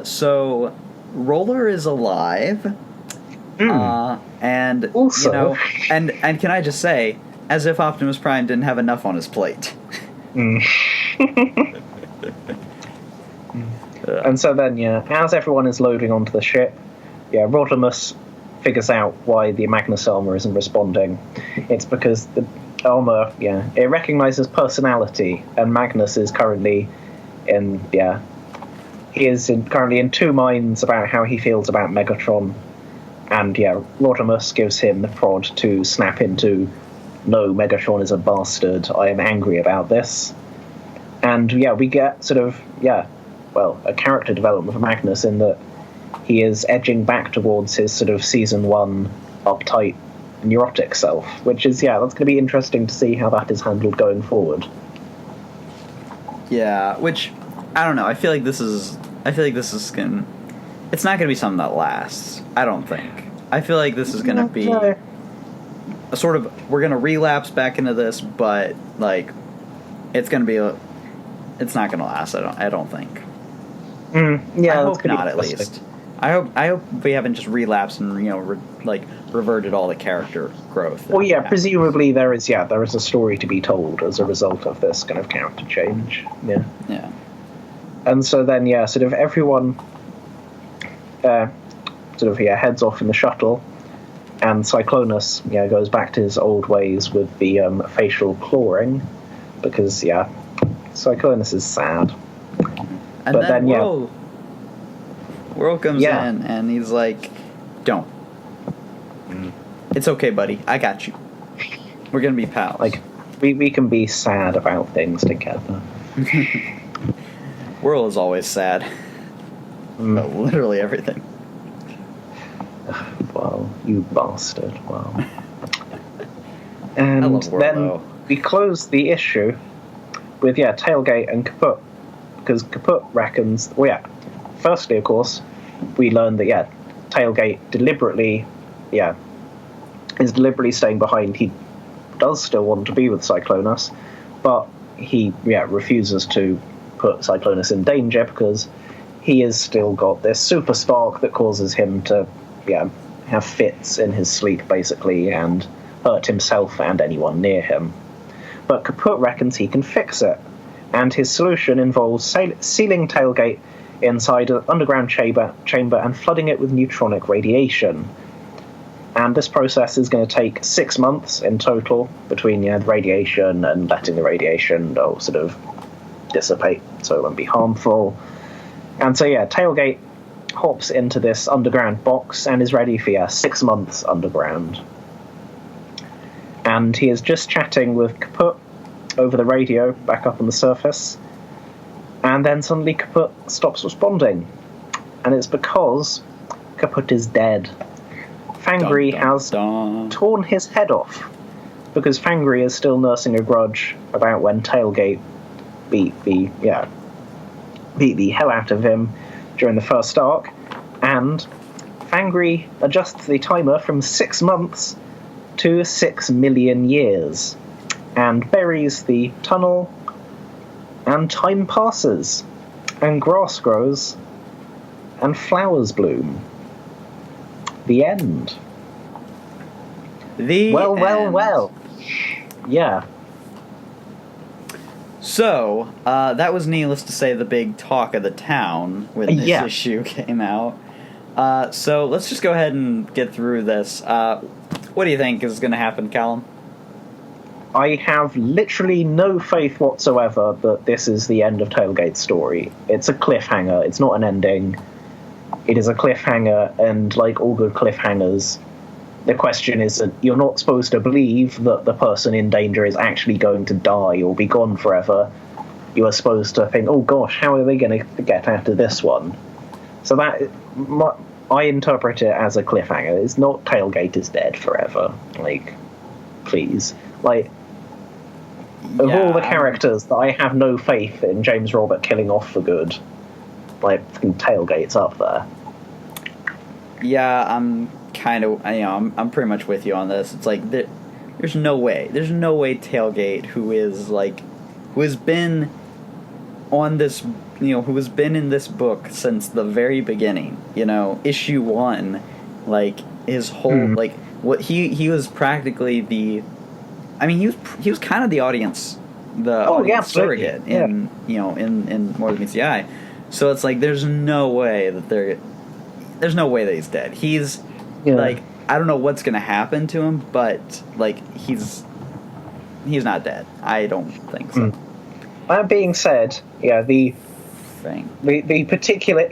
Speaker 1: so Roller is alive. And
Speaker 2: Also,
Speaker 1: and can I just say, as if Optimus Prime didn't have enough on his plate.
Speaker 2: And so then, as everyone is loading onto the ship, Rodimus figures out why the Magnus armor isn't responding. It's because the armor, it recognizes personality, and Magnus is currently currently in two minds about how he feels about Megatron. And Rodimus gives him the prod to snap into, no, Megatron is a bastard, I am angry about this. And we get sort of, a character development for Magnus in that he is edging back towards his sort of season 1 uptight neurotic self, which is, that's going to be interesting to see how that is handled going forward.
Speaker 1: Yeah, which, I don't know, I feel like this is going to... It's not going to be something that lasts, I don't think. I feel like this is going to be a sort of... We're going to relapse back into this, but, like, it's going to be it's not going to last, I don't think. I hope not, at least. I hope we haven't just relapsed and, reverted all the character growth.
Speaker 2: Well, presumably there is a story to be told as a result of this kind of character change. Yeah.
Speaker 1: Yeah.
Speaker 2: And so then, sort of everyone... heads off in the shuttle, and Cyclonus goes back to his old ways with the facial clawing, because Cyclonus is sad.
Speaker 1: And but then World comes in and he's like, don't. It's okay, buddy, I got you. We're gonna be pals.
Speaker 2: Like, we can be sad about things together.
Speaker 1: Whirl is always sad about literally everything.
Speaker 2: Well, you bastard. Well. And then we close the issue with, Tailgate and Kaput. Because Kaput reckons... Firstly, of course, we learn that, Tailgate deliberately, is deliberately staying behind. He does still want to be with Cyclonus, but he, refuses to put Cyclonus in danger because he has still got this super spark that causes him to, have fits in his sleep, basically, and hurt himself and anyone near him. But Kaput reckons he can fix it, and his solution involves sealing Tailgate inside an underground chamber and flooding it with neutronic radiation. And this process is going to take 6 months in total between the radiation and letting the radiation sort of dissipate so it won't be harmful. And so, Tailgate hops into this underground box and is ready for 6 months underground. And he is just chatting with Kaput over the radio back up on the surface, and then suddenly Kaput stops responding, and it's because Kaput is dead. Fangry has torn his head off, because Fangry is still nursing a grudge about when Tailgate beat the hell out of him during the first arc, and Fangry adjusts the timer from 6 months to 6 million years, and buries the tunnel, and time passes, and grass grows, and flowers bloom. The end. Well. Yeah.
Speaker 1: So, that was, needless to say, the big talk of the town when this issue came out. So, let's just go ahead and get through this. What do you think is going to happen, Callum?
Speaker 2: I have literally no faith whatsoever that this is the end of Tailgate's story. It's a cliffhanger. It's not an ending. It is a cliffhanger, and like all good cliffhangers, the question is that you're not supposed to believe that the person in danger is actually going to die or be gone forever. You are supposed to think, oh gosh, how are they going to get out of this one? So I interpret it as a cliffhanger. It's not Tailgate is dead forever. Like, please. Like, of all the characters that I have no faith in James Robert killing off for good, like, Tailgate's up there.
Speaker 1: Yeah, I'm kind of, I'm pretty much with you on this. It's like, there's no way Tailgate, who has been on this who has been in this book since the very beginning, issue 1, like his whole like what he was practically he was kind of the audience surrogate in in More Than Meets the Eye. So it's like there's no way that he's dead. He's like, I don't know what's going to happen to him, but like he's not dead. I don't think so.
Speaker 2: That being said, the particular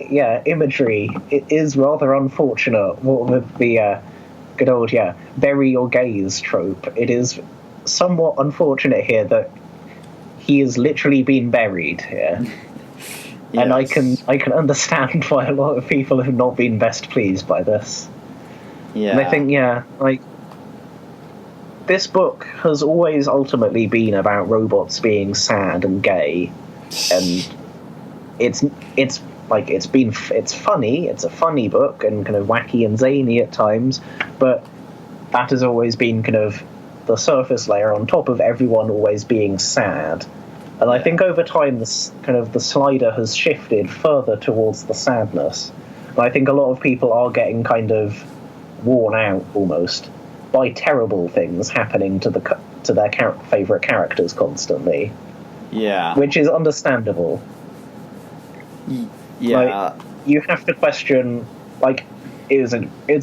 Speaker 2: imagery, it is rather unfortunate with the good old bury your gaze trope. It is somewhat unfortunate here that he has literally been buried here. Yes. And I can understand why a lot of people have not been best pleased by this. Yeah. And I think like this book has always ultimately been about robots being sad and gay, and it's funny. It's a funny book and kind of wacky and zany at times, but that has always been kind of the surface layer on top of everyone always being sad. And I think over time, the slider has shifted further towards the sadness. And I think a lot of people are getting kind of worn out almost by terrible things happening to their favourite characters constantly. Yeah, which is understandable. Yeah, like, you have to question, like, it's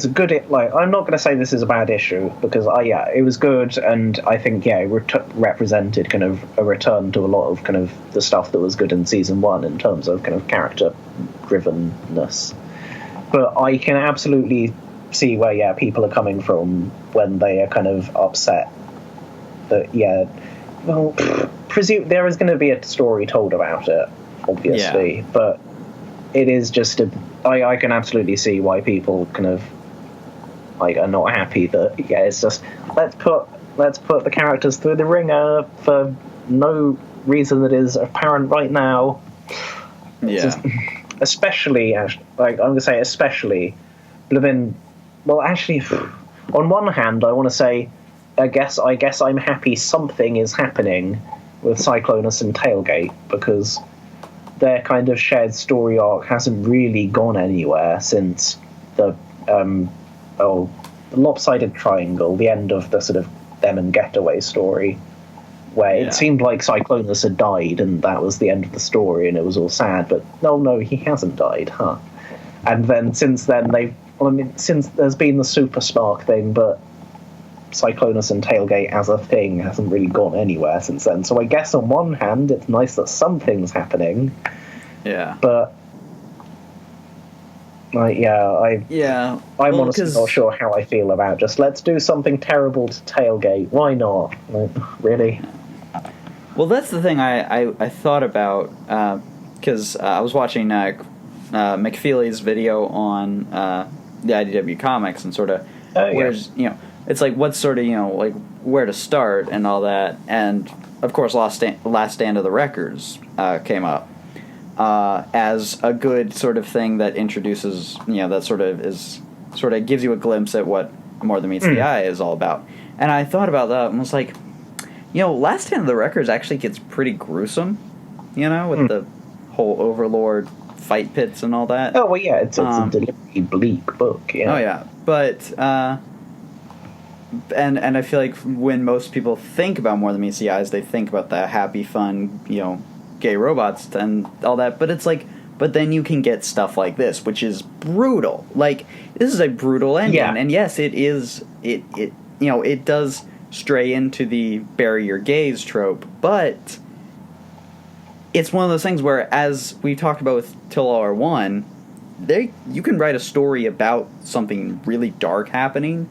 Speaker 2: a good, like, I'm not going to say this is a bad issue, because it was good, and I think it represented kind of a return to a lot of kind of the stuff that was good in season 1 in terms of kind of character drivenness. But I can absolutely see where people are coming from when they are kind of upset that presume there is going to be a story told about it, obviously, but it is just I can absolutely see why people kind of like are not happy that it's just let's put the characters through the ringer for no reason that is apparent right now. Especially like I'm gonna say especially, but actually, on one hand, I want to say, I guess I'm happy something is happening with Cyclonus and Tailgate, because their kind of shared story arc hasn't really gone anywhere since the Lopsided Triangle, the end of the sort of them and Getaway story, where it seemed like Cyclonus had died and that was the end of the story and it was all sad, but no, he hasn't died, huh? And then since then since there's been the Super Spark thing, but Cyclonus and Tailgate as a thing hasn't really gone anywhere since then. So I guess on one hand, it's nice that something's happening. Yeah. But I'm honestly not sure how I feel about just let's do something terrible to Tailgate. Why not? Like, really?
Speaker 1: Well, that's the thing I thought about, because I was watching McFeely's video on the IDW comics and sort of where's it's like what's sort of like where to start and all that, and of course Last Stand of the Records came up as a good sort of thing that introduces that sort of gives you a glimpse at what More Than Meets the Eye is all about. And I thought about that and was like, Last Stand of the Records actually gets pretty gruesome, with the whole Overlord fight pits and all that.
Speaker 2: Oh well, yeah, it's a deliberately bleak book. Yeah.
Speaker 1: Oh yeah, but and I feel like when most people think about More Than Meets the Eyes, they think about the happy, fun, gay robots and all that. But it's like, but then you can get stuff like this, which is brutal. Like, this is a brutal ending, and yes, it is. It does stray into the bury your gaze trope, but it's one of those things where, as we talked about with Till All Are One, you can write a story about something really dark happening,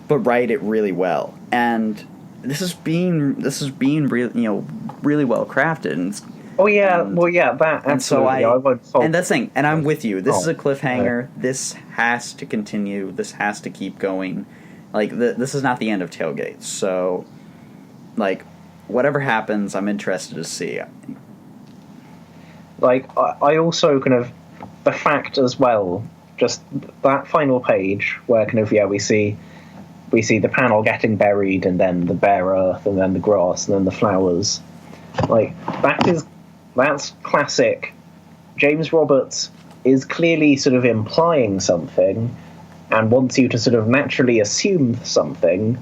Speaker 1: but write it really well. And this is being really well crafted. And that absolutely. And so I won't fault. And that's the thing. And I'm with you. This is a cliffhanger. Right. This has to continue. This has to keep going. Like this is not the end of Tailgate. So, like, whatever happens, I'm interested to see.
Speaker 2: Like, I also kind of, the fact as well, just that final page where kind of, we see the panel getting buried and then the bare earth and then the grass and then the flowers. Like, that's classic James Roberts is clearly sort of implying something and wants you to sort of naturally assume something,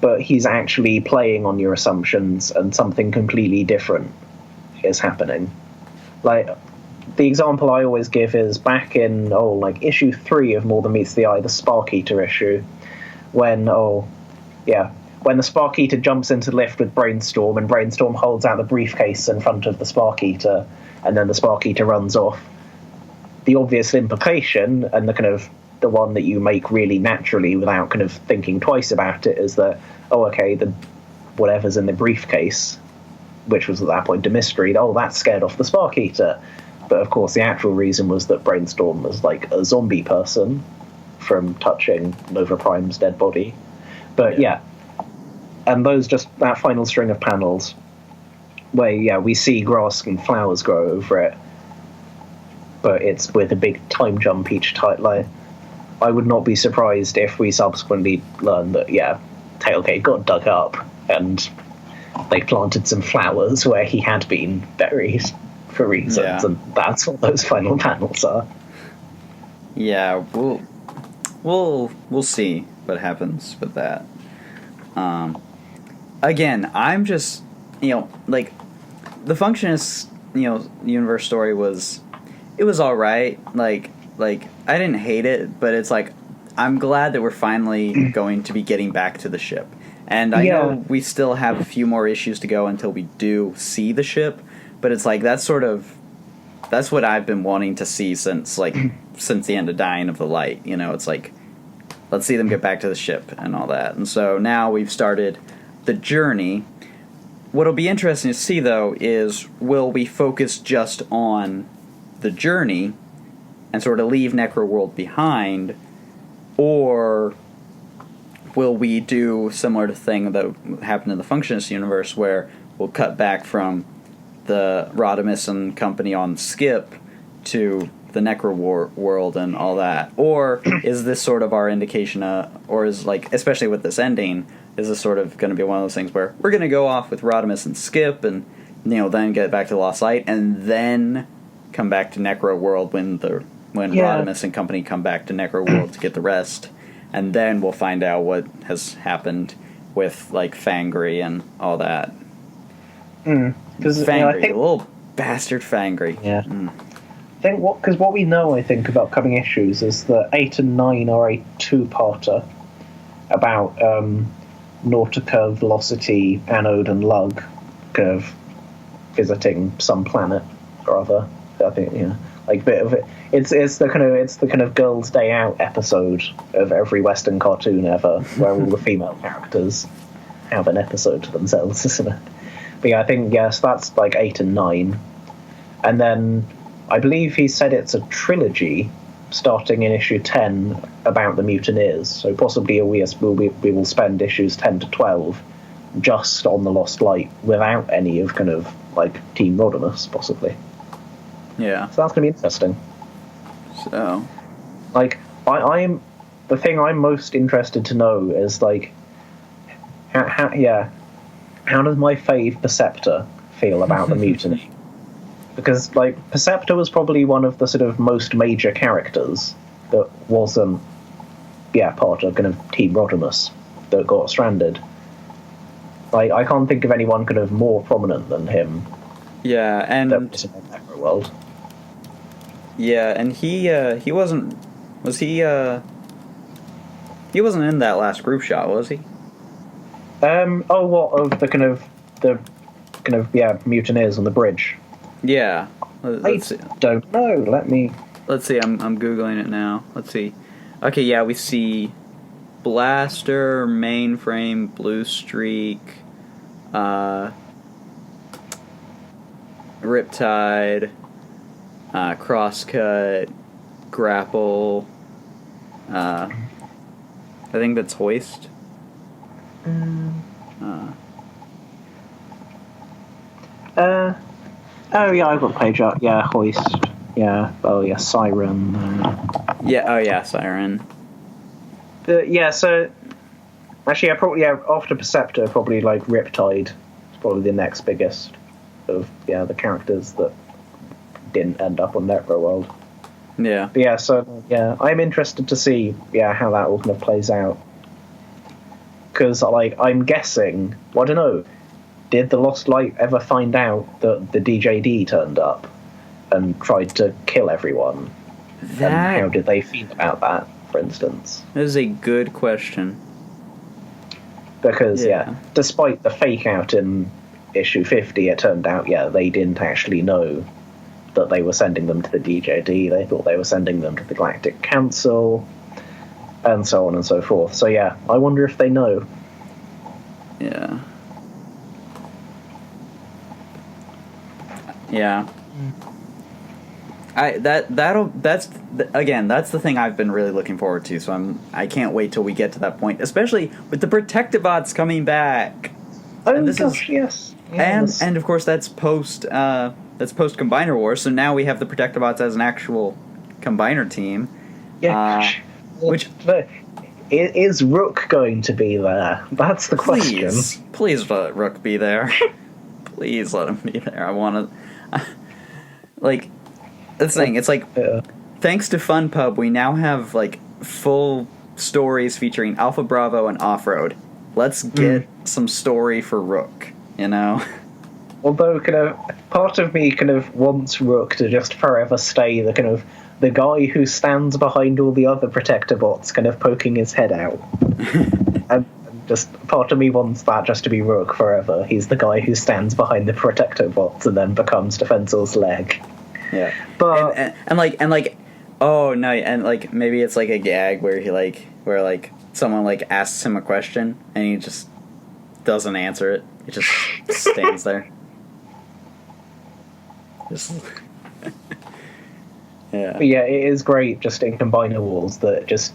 Speaker 2: but he's actually playing on your assumptions and something completely different is happening. Like, the example I always give is back in, issue 3 of More Than Meets the Eye, the Spark Eater issue, when the Spark Eater jumps into the lift with Brainstorm, and Brainstorm holds out the briefcase in front of the Spark Eater, and then the Spark Eater runs off. The obvious implication, and the one that you make really naturally without kind of thinking twice about it, is that, the whatever's in the briefcase, which was at that point a mystery, that scared off the Spark Eater. But of course, the actual reason was that Brainstorm was like a zombie person from touching Nova Prime's dead body. But and that final string of panels where, we see grass and flowers grow over it, but it's with a big time jump each time. Like, I would not be surprised if we subsequently learn that, Tailgate got dug up and they planted some flowers where he had been buried for reasons, and that's what those final panels are.
Speaker 1: Yeah, we'll see what happens with that. Again, I'm just, like, the Functionist, Universe story was all right. Like I didn't hate it, but it's like, I'm glad that we're finally going to be getting back to the ship. And I know we still have a few more issues to go until we do see the ship, but it's like, that's what I've been wanting to see since the end of Dying of the Light. It's like, let's see them get back to the ship and all that. And so now we've started the journey. What'll be interesting to see, though, is will we focus just on the journey and sort of leave Necroworld behind, or will we do similar to the thing that happened in the Functionist Universe, where we'll cut back from the Rodimus and company on Skip to the Necroworld and all that? Or is this sort of our indication, or is, like, especially with this ending, is this sort of going to be one of those things where we're going to go off with Rodimus and Skip and, then get back to Lost Light and then come back to Necroworld when Rodimus and company come back to Necroworld to get the rest, and then we'll find out what has happened with, like, Fangry and all that. Fangry, the little bastard Fangry.
Speaker 2: Yeah. I think what we know, I think, about coming issues is that 8 and 9 are a two-parter about Nautica, Velocity, Anode, and Lug kind of visiting some planet or other. I think, like, bit of it. It's the kind of Girls' Day Out episode of every Western cartoon ever, where all the female characters have an episode to themselves, isn't it? But I think, so that's like 8 and 9. And then I believe he said it's a trilogy starting in issue 10 about the mutineers. So possibly we will spend issues 10 to 12 just on the Lost Light without any of kind of like Team Rodimus, possibly.
Speaker 1: Yeah.
Speaker 2: So that's going to be interesting.
Speaker 1: So,
Speaker 2: like, I'm the thing I'm most interested to know is, like, how does my fave Perceptor feel about the mutiny? Because, like, Perceptor was probably one of the sort of most major characters that wasn't, part of kind of Team Rodimus that got stranded. Like, I can't think of anyone kind of more prominent than him.
Speaker 1: Yeah, and
Speaker 2: that was in the Necroworld.
Speaker 1: Yeah, and he wasn't. Was he? He wasn't in that last group shot, was he?
Speaker 2: What of the mutineers on the bridge?
Speaker 1: Yeah.
Speaker 2: Don't know.
Speaker 1: Let's see. I'm googling it now. Let's see. Okay, yeah, we see Blaster, Mainframe, Blue Streak, Riptide, Crosscut, Grapple. I think that's Hoist.
Speaker 2: I've got the page up. Yeah, Hoist. Yeah. Oh, yeah, Siren.
Speaker 1: Siren.
Speaker 2: So actually, after Perceptor, probably like Riptide is probably the next biggest of the characters that didn't end up on Necroworld.
Speaker 1: Yeah.
Speaker 2: But yeah, so yeah, I'm interested to see how that all kind of plays out. Because like I'm guessing, well, I don't know, did the Lost Light ever find out that the DJD turned up and tried to kill everyone? And how did they feel about that, for instance?
Speaker 1: That is a good question.
Speaker 2: Because despite the fake out in issue 50, it turned out they didn't actually know that they were sending them to the DJD. They thought they were sending them to the Galactic Council, and so on and so forth. So yeah, I wonder if they know.
Speaker 1: Yeah. Yeah. That's the thing I've been really looking forward to. So I can't wait till we get to that point, especially with the Protectobots coming back.
Speaker 2: Oh, and yes.
Speaker 1: And of course that's post Combiner War. So now we have the Protectobots as an actual Combiner team.
Speaker 2: Yeah. Which is Rook going to be there? That's the question.
Speaker 1: Please let Rook be there. Please let him be there. I want to. Like, that's the thing. It's like, thanks to FunPub, we now have like full stories featuring Alpha Bravo and Off-Road. Let's get some story for Rook. You know.
Speaker 2: Although, kind of, part of me kind of wants Rook to just forever stay the guy who stands behind all the other Protector bots, kind of poking his head out. And just part of me wants that just to be Rook forever. He's the guy who stands behind the Protector bots and then becomes Defensor's leg.
Speaker 1: Yeah,
Speaker 2: but
Speaker 1: oh no, and like maybe it's like a gag where someone like asks him a question and he just doesn't answer it. He just stands there. Yeah.
Speaker 2: But yeah, it is great just in Combiner Wars that just,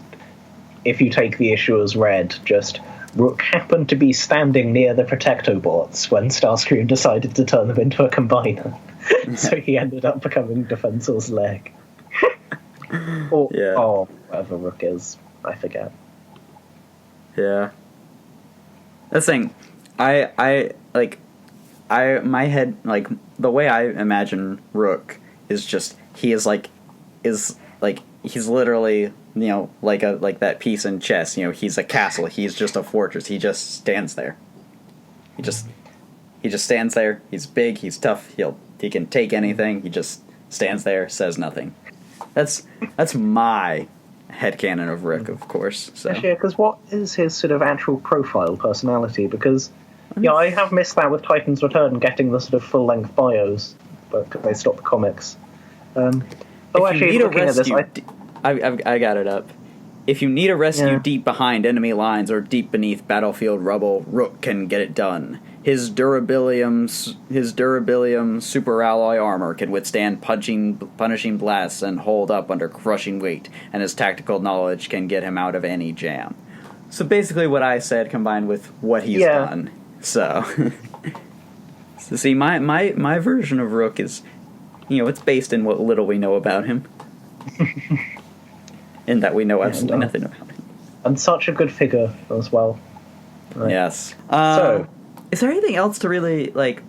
Speaker 2: if you take the issue as read, just Rook happened to be standing near the Protectobots when Starscream decided to turn them into a Combiner. So he ended up becoming Defensor's leg. Or whatever Rook is. I forget.
Speaker 1: Yeah. That's the thing. My head, like, the way I imagine Rook is just, he's literally, you know, like that piece in chess, you know, he's a castle, he's just a fortress, he just stands there. He just stands there, he's big, he's tough, he can take anything, he just stands there, says nothing. That's my headcanon of Rook, of course. So.
Speaker 2: Yeah, because what is his sort of actual profile personality? Because I have missed that with Titan's Return, getting the sort of full-length bios, but they stopped the comics.
Speaker 1: Actually, looking at this, I got it up. If you need a rescue deep behind enemy lines or deep beneath battlefield rubble, Rook can get it done. His durabilium super alloy armor can withstand punishing blasts and hold up under crushing weight, and his tactical knowledge can get him out of any jam. So basically what I said combined with what he's done. So, see, my version of Rook is, you know, it's based in what little we know about him. In that we know absolutely nothing about him.
Speaker 2: And such a good figure as well. Right.
Speaker 1: Yes. So, is there anything else to really, let's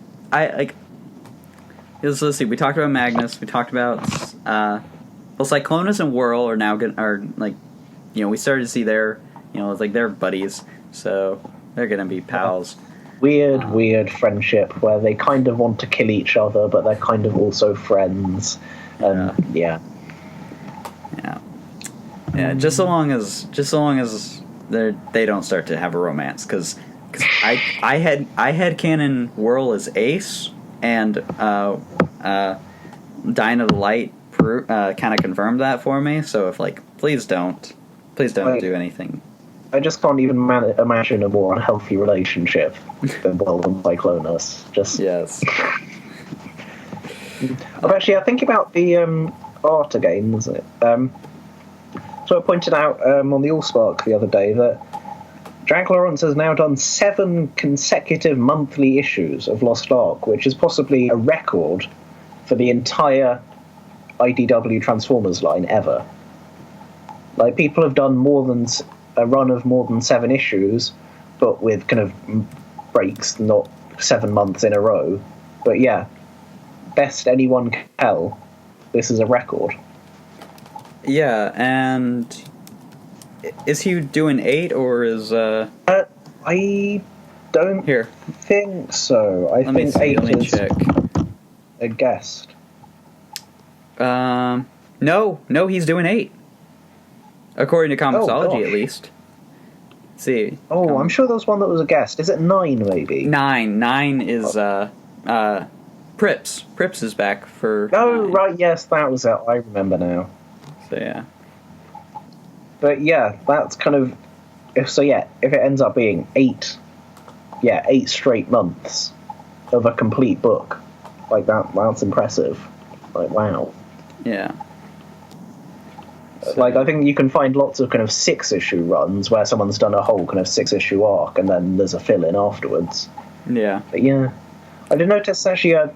Speaker 1: see, we talked about Magnus, we talked about, Cyclonus and Whirl are now we started to see their, they're buddies, so they're gonna be pals.
Speaker 2: Weird friendship where they kind of want to kill each other, but they're kind of also friends. Yeah,
Speaker 1: just so long as they don't start to have a romance, because I had canon Whirl as Ace, and Dying of the Light kind of confirmed that for me. So if please don't do anything.
Speaker 2: I just can't even imagine a more unhealthy relationship than Whirl and Cyclonus. Yes. I think about the Art again, was it? So I pointed out on the Allspark the other day that Jack Lawrence has now done 7 consecutive monthly issues of Lost Ark, which is possibly a record for the entire IDW Transformers line ever. Like, people have done a run of more than 7 issues, but with kind of breaks, not 7 months in a row. But yeah, best anyone can tell, this is a record.
Speaker 1: Yeah, and is he doing 8 or is
Speaker 2: I don't
Speaker 1: here?
Speaker 2: think so. I think 8 is
Speaker 1: check.
Speaker 2: a guest.
Speaker 1: No, he's doing 8. According to Comixology, at least. Let's see.
Speaker 2: Oh, I'm sure there was one that was a guest. Is it 9, maybe?
Speaker 1: 9 is Prips. Prips is back for.
Speaker 2: Oh,
Speaker 1: 9.
Speaker 2: right, yes, that was it. I remember now.
Speaker 1: So yeah.
Speaker 2: But yeah, that's kind of if it ends up being 8 straight months of a complete book, like that's impressive. Like, wow.
Speaker 1: Yeah.
Speaker 2: Like, I think you can find lots of kind of 6-issue runs where someone's done a whole kind of 6-issue arc and then there's a fill-in afterwards.
Speaker 1: Yeah.
Speaker 2: But yeah, I did notice actually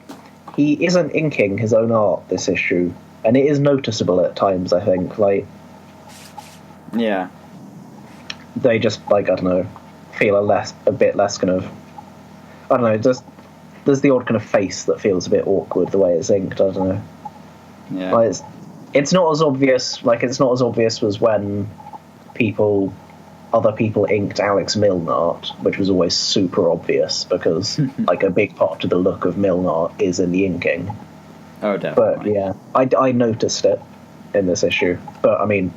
Speaker 2: he isn't inking his own art this issue, and it is noticeable at times, I think. Like,
Speaker 1: yeah.
Speaker 2: They just, like, I don't know, feel a bit less kind of, I don't know, just there's the odd kind of face that feels a bit awkward the way it's inked, I don't know.
Speaker 1: Yeah.
Speaker 2: Like, it's not as obvious as when other people inked Alex Milne art, which was always super obvious because like a big part of the look of Milne art is in the inking.
Speaker 1: Oh, definitely.
Speaker 2: But yeah, I noticed it in this issue. But I mean,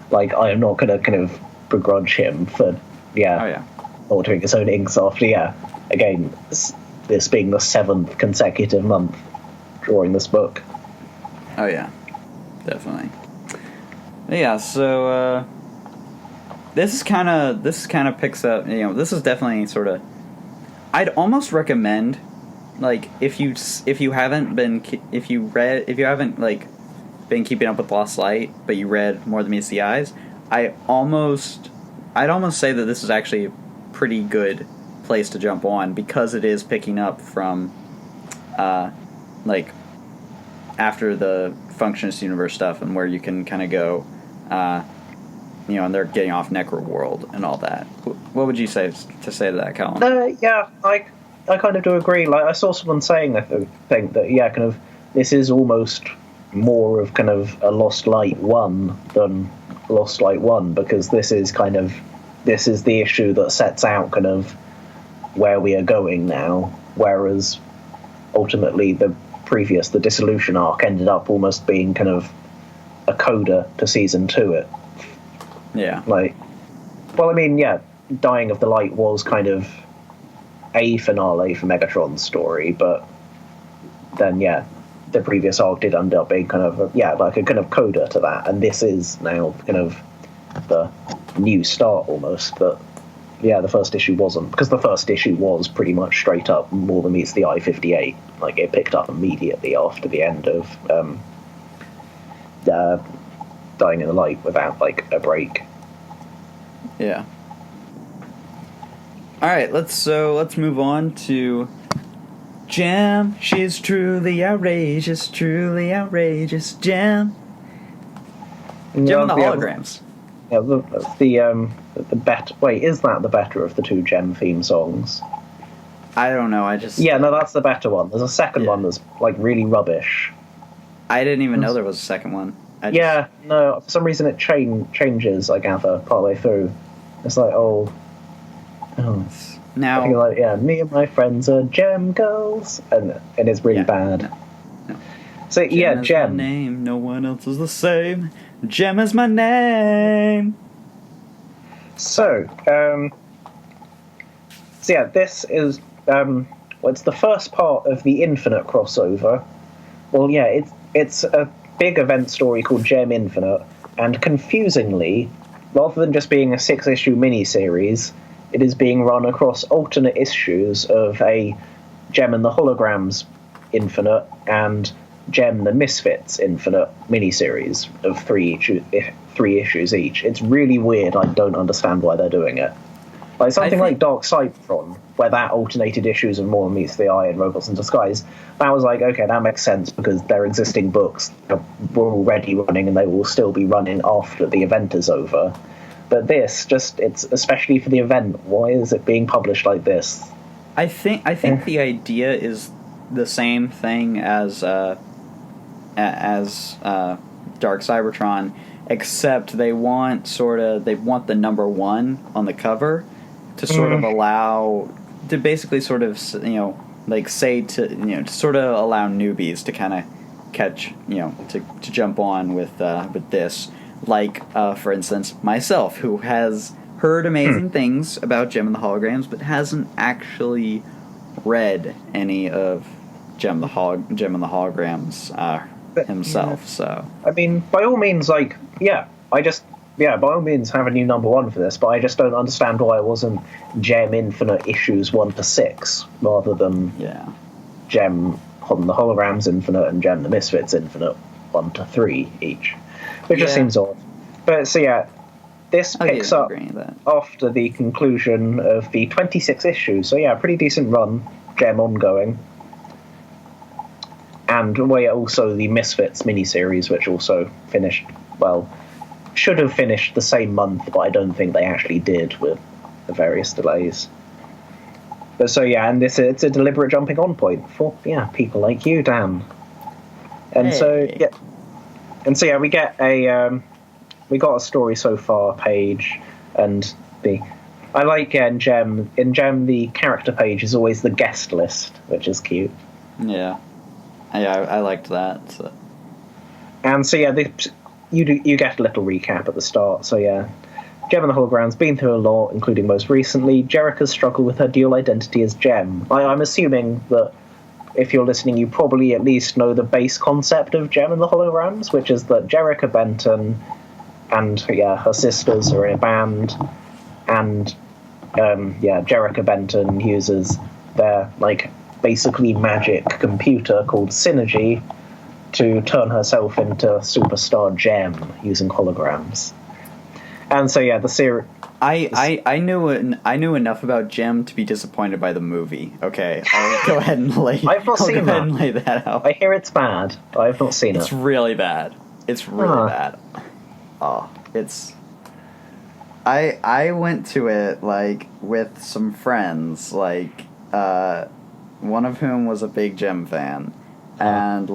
Speaker 2: like, I am not going to kind of begrudge him for altering his own inks after, again, this being the 7th consecutive month drawing this book.
Speaker 1: Oh yeah, definitely. Yeah, so this kind of picks up. This is definitely sort of. I'd almost recommend, like, if you haven't like been keeping up with Lost Light, but you read More Than Meets the Eyes, I'd almost say that this is actually a pretty good place to jump on because it is picking up from, like, after the Functionist Universe stuff and where you can kind of go, and they're getting off Necroworld and all that. What would you say to that, Callum?
Speaker 2: Yeah, I kind of do agree. Like, I saw someone saying, I think that, kind of, this is almost more of kind of a Lost Light 1 than Lost Light 1, because this is the issue that sets out kind of where we are going now, whereas ultimately the Dissolution arc ended up almost being kind of a coda to season 2.
Speaker 1: Yeah.
Speaker 2: Like, well, I mean, yeah, Dying of the Light was kind of a finale for Megatron's story, but then, the previous arc did end up being kind of, like a kind of coda to that, and this is now kind of the new start almost, but the first issue wasn't, because the first issue was pretty much straight up More Than Meets the Eye 58. Like, it picked up immediately after the end of Dying in the Light without, like, a break.
Speaker 1: Yeah. Alright, let's move on to Gem. She's truly outrageous, Gem. Gem and the Holograms.
Speaker 2: The better. Wait, is that the better of the 2 Gem theme songs?
Speaker 1: I don't know.
Speaker 2: That's the better one. There's a second one that's like really rubbish.
Speaker 1: I didn't even know there was a second one.
Speaker 2: For some reason it changes, I gather, partway through. It's like,
Speaker 1: now,
Speaker 2: like, me and my friends are Gem girls, and it's really bad.
Speaker 1: No.
Speaker 2: So
Speaker 1: Gem.
Speaker 2: Gem.
Speaker 1: Is my name. No one else is the same. Gem is my name.
Speaker 2: So, this is it's the first part of the Infinite crossover. Well, it's a big event story called Gem Infinite, and confusingly, rather than just being a 6-issue miniseries, it is being run across alternate issues of a Gem and the Holograms Infinite and Gem the Misfits Infinite miniseries of 3 issues each. It's really weird. I don't understand why they're doing it. Like something like Dark Cybertron, where that alternated issues of More Than Meets the Eye and Robots in Disguise, that was like, okay, that makes sense because their existing books were already running and they will still be running after the event is over. But this, it's especially for the event, why is it being published like this?
Speaker 1: I think the idea is the same thing as as Dark Cybertron, except they want the number 1 on the cover to sort of allow, to basically sort of, like say to sort of allow newbies to kind of catch, to jump on with this, like for instance myself, who has heard amazing things about Gem and the Holograms but hasn't actually read any of Gem and the Holograms himself. So
Speaker 2: I mean, by all means, like, by all means have a new number 1 for this, but I just don't understand why it wasn't Gem Infinite issues 1 to 6 rather than Gem on the Holograms Infinite and Gem the Misfits Infinite 1 to 3 each, which just seems odd. But so this picks up after the conclusion of the 26 issues, so pretty decent run, Gem ongoing. And also the Misfits miniseries, which also finished, should have finished the same month, but I don't think they actually did with the various delays. But so and it's a deliberate jumping on point for people like you, Dan. And we got a story so far page, and I like in Gem the character page is always the guest list, which is cute.
Speaker 1: Yeah, I liked that. So.
Speaker 2: And so you get a little recap at the start. So Gem and the Holograms been through a lot, including most recently Jerica's struggle with her dual identity as Gem. I'm assuming that if you're listening, you probably at least know the base concept of Gem and the Holograms, which is that Jerica Benton and her sisters are in a band, and Jerica Benton uses their basically magic computer called Synergy to turn herself into superstar Gem using holograms. And so the series.
Speaker 1: I knew enough about Gem to be disappointed by the movie. Okay, I'll go ahead and lay.
Speaker 2: I've not seen that.
Speaker 1: And lay that out.
Speaker 2: I hear it's bad. I've not seen it.
Speaker 1: It's really bad. It's really bad. Oh, it's. I went to it with some friends, one of whom was a big Gem fan, and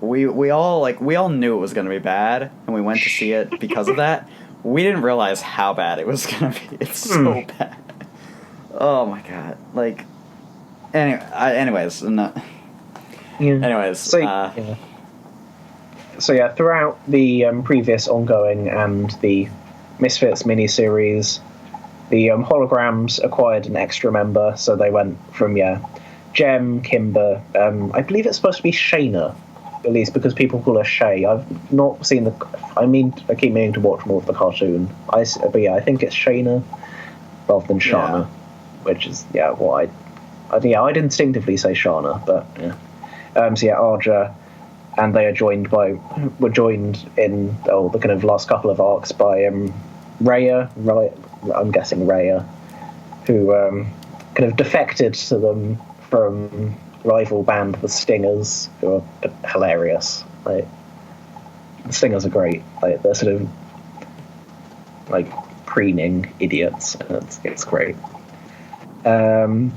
Speaker 1: we all knew it was gonna be bad, and we went to see it because of that. We didn't realize how bad it was gonna be. It's so bad. Oh my god! Anyways, no. Anyways,
Speaker 2: So throughout the previous ongoing and the Misfits miniseries, the Holograms acquired an extra member, so they went from Gem, Kimber. I believe it's supposed to be Shayna, at least because people call her Shay. I've not seen I keep meaning to watch more of the cartoon. I think it's Shayna rather than Shana, which is what I'd instinctively say Shana, but Arja, and they were joined in the kind of last couple of arcs by Rhea, right? I'm guessing Rhea, who kind of defected to them from rival band the Stingers, who are hilarious. The Stingers are great. They're sort of preening idiots, and it's great. And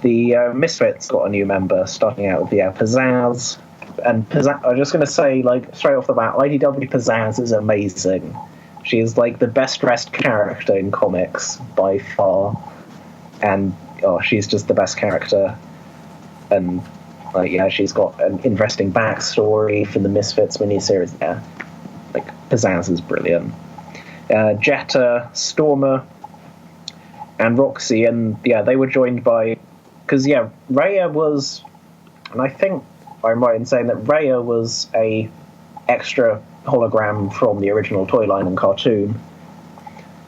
Speaker 2: the Misfits got a new member, starting out with Pizzazz. And Pizzazz, I'm just going to say, straight off the bat, IDW Pizzazz is amazing. She is the best dressed character in comics by far, and she's just the best character. And she's got an interesting backstory from the Misfits miniseries. Pizzazz is brilliant. Jetta, Stormer, and Roxy, and they were joined by, because Rhea was, and I think I'm right in saying that Rhea was a extra hologram from the original toy line and cartoon,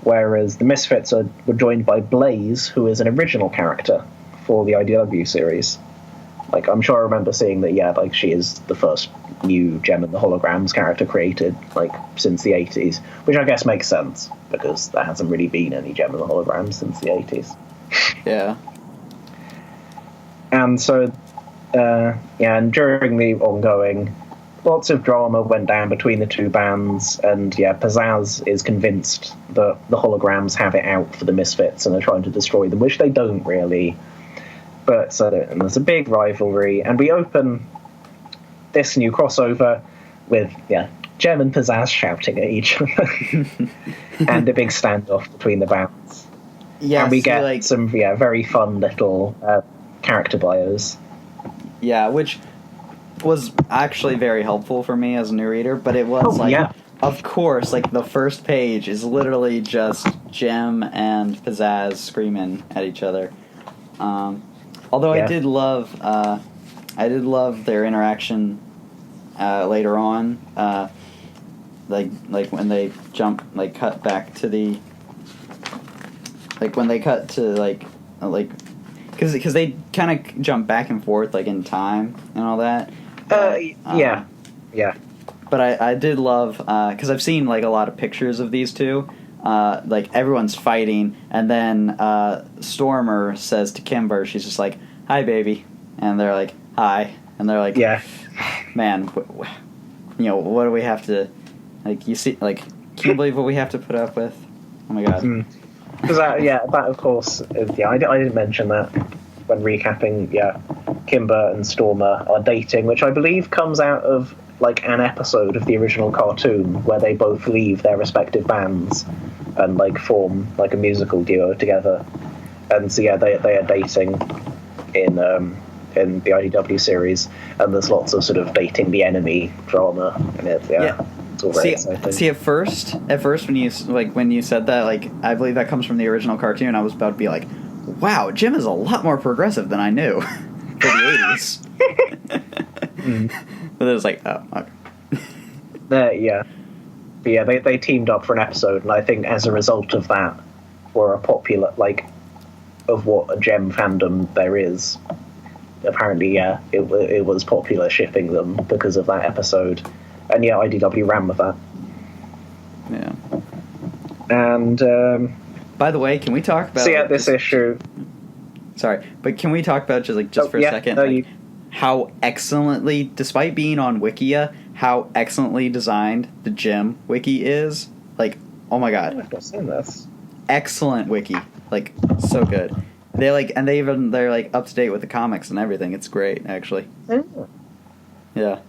Speaker 2: whereas the Misfits were joined by Blaze, who is an original character for the IDW series. I'm sure I remember seeing that, she is the first new Gem and the Holograms character created, since the 80s, which I guess makes sense, because there hasn't really been any Gem and the Holograms since the 80s.
Speaker 1: Yeah.
Speaker 2: And so, and during the ongoing, lots of drama went down between the two bands, and Pizzazz is convinced that the Holograms have it out for the Misfits and are trying to destroy them, which they don't really. But and there's a big rivalry, and we open this new crossover with Gem and Pizzazz shouting at each other, and a big standoff between the bands.
Speaker 1: Yeah,
Speaker 2: and we get some very fun little character bios.
Speaker 1: Yeah, which was actually very helpful for me as a new reader, but it was of course, like the first page is literally just Gem and Pizzazz screaming at each other. Although I did love their interaction later on, like when they jump, like cut back to the, like when they cut to like because they kind of jump back and forth like in time and all that.
Speaker 2: Yeah.
Speaker 1: But I did love, because I've seen like a lot of pictures of these two. Like everyone's fighting, and then Stormer says to Kimber, she's just like, "Hi, baby," and they're like, "Hi," and they're like, "Man, what do we have to, like? You see, like, can you believe what we have to put up with? Oh my god."
Speaker 2: Because that of course, I didn't mention that when recapping. Kimber and Stormer are dating, which I believe comes out of like an episode of the original cartoon where they both leave their respective bands and like form like a musical duo together. And so they are dating in the IDW series, and there's lots of sort of dating the enemy drama, and it's all very exciting.
Speaker 1: See, at first when you said that, like, I believe that comes from the original cartoon, I was about to be like, wow, Jim is a lot more progressive than I knew for the 80s. But it was like, oh, okay.
Speaker 2: But they teamed up for an episode, and I think as a result of that, were a popular, like, of what a Gem fandom there is. Apparently, it was popular shipping them because of that episode. And IDW ran with that.
Speaker 1: Yeah.
Speaker 2: And,
Speaker 1: by the way, can we talk about...
Speaker 2: this issue...
Speaker 1: Sorry, but can we talk about just for a second, how excellently, despite being on Wikia, how excellently designed the Gem wiki is? Like, oh my god.
Speaker 2: I've not seen this.
Speaker 1: Excellent wiki. Like, so good. They're like up to date with the comics and everything. It's great, actually.
Speaker 2: Oh.
Speaker 1: Yeah.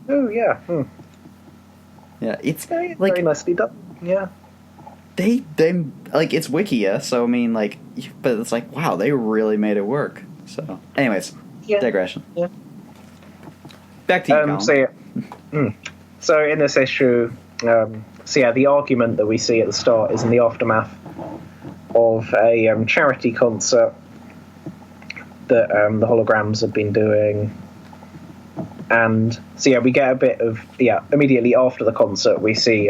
Speaker 2: Oh, yeah.
Speaker 1: Yeah, it's
Speaker 2: like
Speaker 1: very
Speaker 2: nicely done. Yeah.
Speaker 1: They like, it's Wikia, so I mean, like, but it's like, wow, they really made it work. So, anyways, digression.
Speaker 2: Yeah.
Speaker 1: Back to you, Callum.
Speaker 2: So in this issue, the argument that we see at the start is in the aftermath of a charity concert that the Holograms have been doing. And so we get a bit of immediately after the concert we see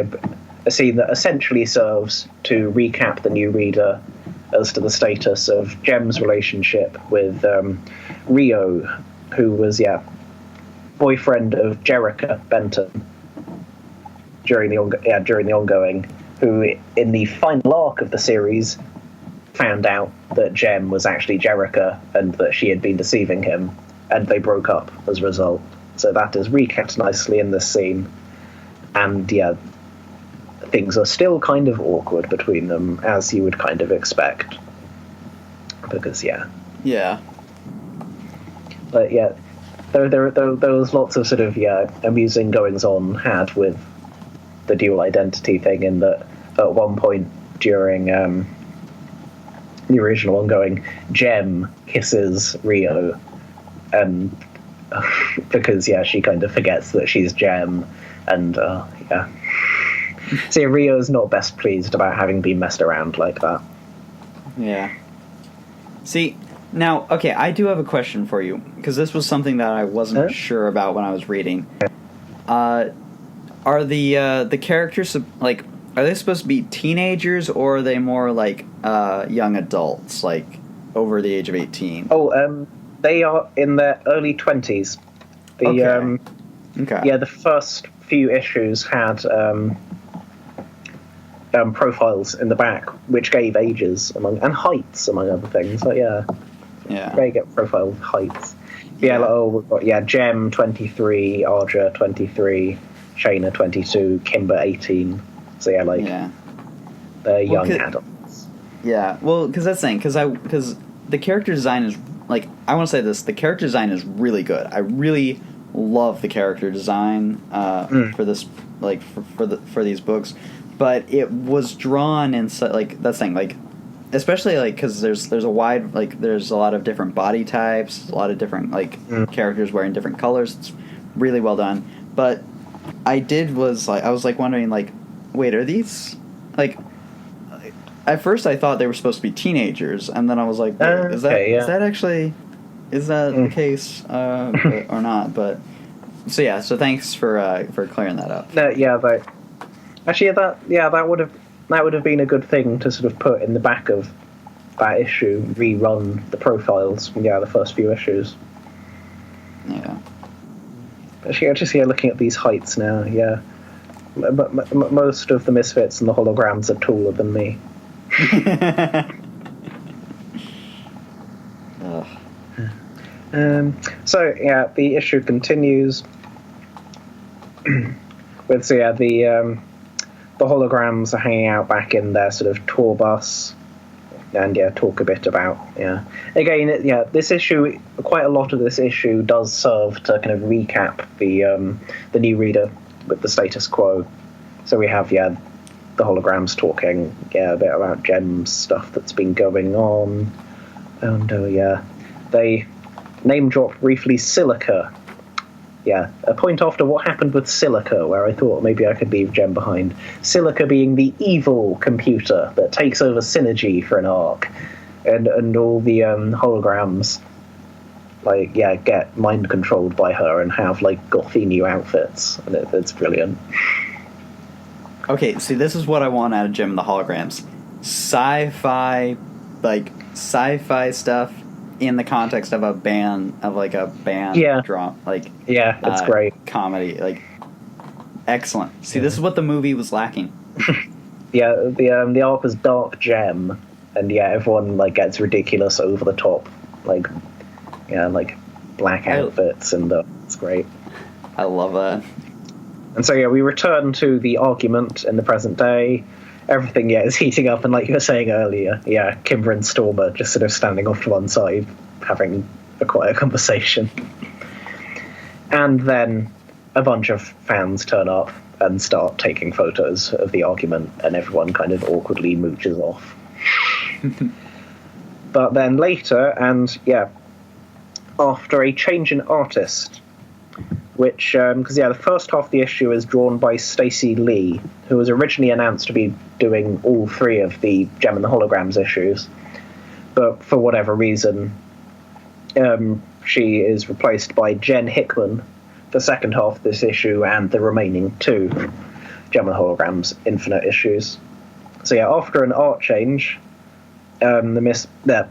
Speaker 2: a scene that essentially serves to recap the new reader as to the status of Gem's relationship with Rio, who was boyfriend of Jerica Benton during the ongoing, who in the final arc of the series found out that Gem was actually Jerica and that she had been deceiving him, and they broke up as a result. So that is recapped nicely in this scene, and things are still kind of awkward between them, as you would kind of expect, because but there was lots of sort of amusing goings on had with the dual identity thing, in that at one point during the original ongoing, Gem kisses Rio, and because she kind of forgets that she's Gem, and so Rio's not best pleased about having been messed around like that.
Speaker 1: Yeah. See, now, okay, I do have a question for you, because this was something that I wasn't sure about when I was reading. Are the characters, like, are they supposed to be teenagers, or are they more like young adults, like over the age of 18?
Speaker 2: They are in their early 20s.
Speaker 1: Okay.
Speaker 2: The first few issues had profiles in the back which gave ages and heights, among other things. But they get profile heights. We've got Gem 23, Arja 23, Shayna 22, Kimber 18. So they're young adults.
Speaker 1: Yeah, well, because that's the thing, because the character design is, like, I want to say this, the character design is really good. I really, love the character design for this, like for these books, but it was drawn in like that's thing like. Especially like because there's a wide like there's a lot of different body types, a lot of different like characters wearing different colors. It's really well done. But I was wondering like, wait, are these like? At first I thought they were supposed to be teenagers, and then I was like, wait, is that actually the case or not? But so thanks for clearing that up.
Speaker 2: But actually that would have been a good thing to sort of put in the back of that issue, rerun the profiles from the first few issues.
Speaker 1: Yeah.
Speaker 2: Actually, I just looking at these heights now, most of the Misfits and the Holograms are taller than me. The issue continues with the Holograms are hanging out back in their sort of tour bus, and talk a bit about again this issue. Quite a lot of this issue does serve to kind of recap the new reader with the status quo. So we have the Holograms talking a bit about Gem's stuff that's been going on, and they name drop briefly Silica. A point after what happened with Silica, where I thought maybe I could leave Gem behind. Silica being the evil computer that takes over Synergy for an arc, and all the Holograms, get mind controlled by her and have gothy new outfits, and it's brilliant.
Speaker 1: Okay, see, this is what I want out of Gem and the Holograms: sci-fi stuff. In the context of a band drama,
Speaker 2: it's great
Speaker 1: comedy, excellent. See, this is what the movie was lacking.
Speaker 2: The arc was Dark Gem, and everyone gets ridiculous, over the top, black outfits, and it's great.
Speaker 1: I love that.
Speaker 2: And so we return to the argument in the present day. Everything is heating up, and like you were saying earlier, Kimber and Stormer just sort of standing off to one side having a quiet conversation. And then a bunch of fans turn up and start taking photos of the argument, and everyone kind of awkwardly mooches off. But then later, and after a change in artist, which, because the first half of the issue is drawn by Stacey Lee, who was originally announced to be doing all three of the Gem and the Holograms issues, but for whatever reason, she is replaced by Jen Hickman, the second half of this issue, and the remaining two Gem and the Holograms Infinite issues. So after an art change, the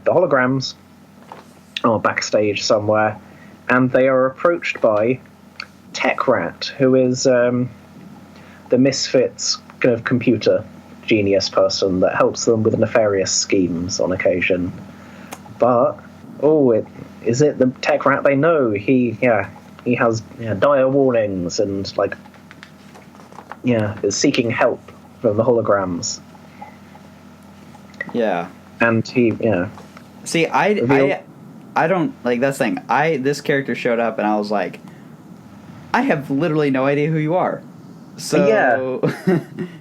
Speaker 2: Holograms are backstage somewhere, and they are approached by Tech Rat, who is the Misfits kind of computer genius person that helps them with nefarious schemes on occasion. But is it the Tech Rat they know? He has dire warnings and is seeking help from the Holograms.
Speaker 1: Yeah,
Speaker 2: and he
Speaker 1: See, I don't that's the thing. This character showed up, and I was like, I have literally no idea who you are. So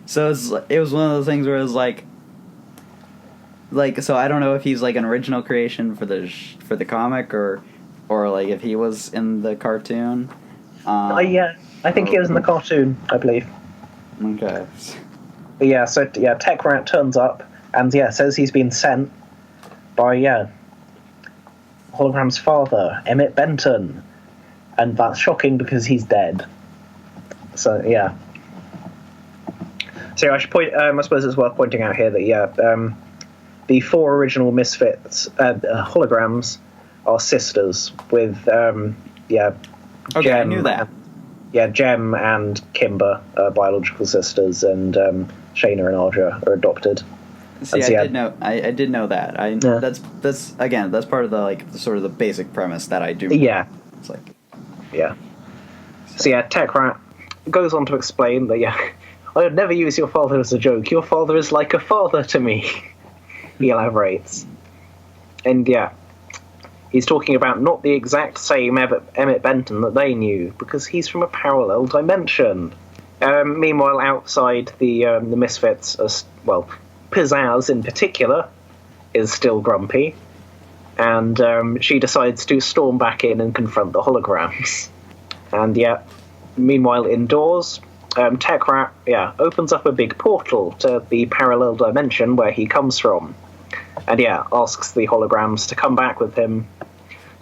Speaker 1: so it was one of those things where it was so I don't know if he's an original creation for the comic or if he was in the cartoon.
Speaker 2: I think he was in the cartoon, I believe.
Speaker 1: Okay.
Speaker 2: But Tech Rat turns up and says he's been sent by Hologram's father, Emmett Benton. And that's shocking because he's dead. So I should point. I suppose it's worth pointing out here that the four original Misfits Holograms are sisters with
Speaker 1: Okay,
Speaker 2: Gem,
Speaker 1: I knew that.
Speaker 2: Gem and Kimber are biological sisters, and Shayna and Audra are adopted.
Speaker 1: See, I did know that. That's again, that's part of the sort of the basic premise that I do.
Speaker 2: Yeah.
Speaker 1: It's
Speaker 2: So Tech Rat goes on to explain that I would never use your father as a joke. Your father is like a father to me. He elaborates. And he's talking about not the exact same Emmett Benton that they knew, because he's from a parallel dimension. Meanwhile, outside the Misfits, Pizzazz in particular is still grumpy, and she decides to storm back in and confront the holograms. And meanwhile indoors, Tech Rat opens up a big portal to the parallel dimension where he comes from, and asks the holograms to come back with him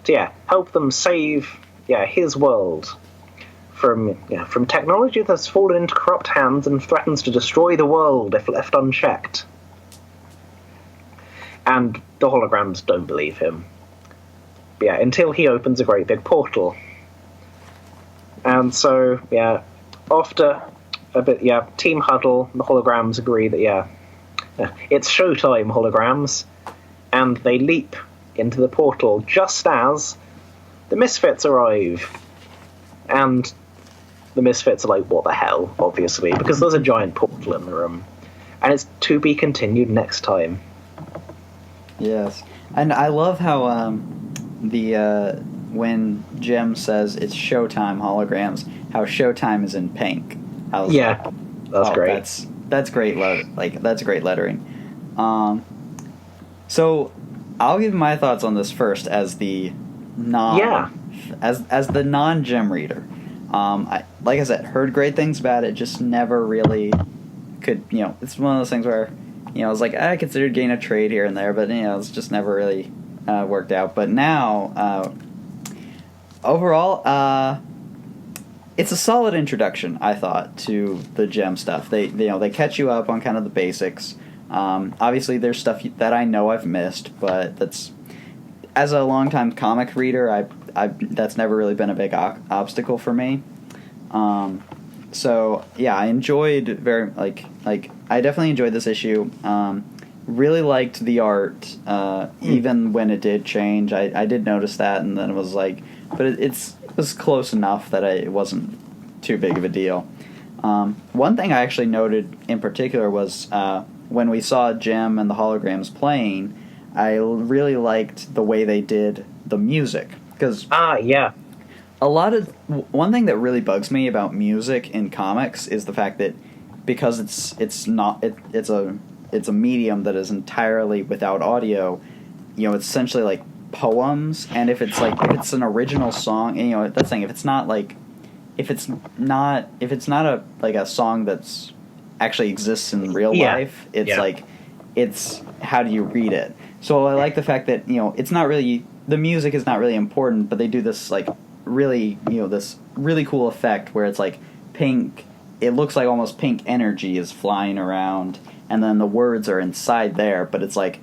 Speaker 2: to help them save his world from technology that's fallen into corrupt hands and threatens to destroy the world if left unchecked. And the holograms don't believe him. Until he opens a great big portal. And so, after a bit, team huddle, the holograms agree that, it's showtime, holograms. And they leap into the portal just as the Misfits arrive. And the Misfits are like, what the hell, obviously, because there's a giant portal in the room. And it's to be continued next time.
Speaker 1: Yes. And I love how when Jim says it's showtime holograms, how showtime is in pink.
Speaker 2: That's great.
Speaker 1: That's great. That's great lettering. So I'll give my thoughts on this first as the as the non-Jim reader. Like I said, heard great things about it, just never really could. It's one of those things where I was like, I considered getting a trade here and there, but it's just never really worked out. But now, overall, it's a solid introduction, I thought, to the Gem stuff. They catch you up on kind of the basics. Obviously, there's stuff that I know I've missed, but that's, as a longtime comic reader, that's never really been a big obstacle for me. So I enjoyed I definitely enjoyed this issue. Really liked the art, even when it did change. I did notice that, and then it was like, but it was close enough that it wasn't too big of a deal. One thing I actually noted in particular was when we saw Jim and the holograms playing, I really liked the way they did the music, because one thing that really bugs me about music in comics is the fact that because it's a medium that is entirely without audio, it's essentially like poems, and if it's an original song, and that's saying if it's not a song that's actually exists in real life, it's how do you read it? So I like the fact that it's not really, the music is not really important, but they do this really this really cool effect where it's like pink. It looks like almost pink energy is flying around, and then the words are inside there, but it's like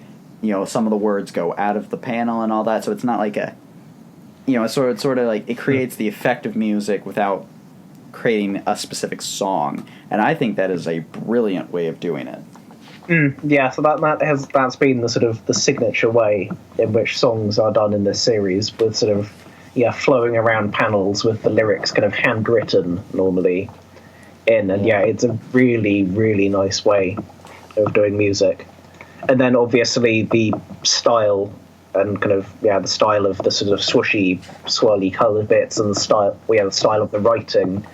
Speaker 1: some of the words go out of the panel and all that, so it's not like it's sort of like it creates the effect of music without creating a specific song, and I think that is a brilliant way of doing it.
Speaker 2: So that's been the sort of the signature way in which songs are done in this series, with sort of flowing around panels with the lyrics kind of handwritten normally in, and it's a really, really nice way of doing music. And then obviously the style and kind of the style of the sort of swooshy, swirly coloured bits, and the style of the writing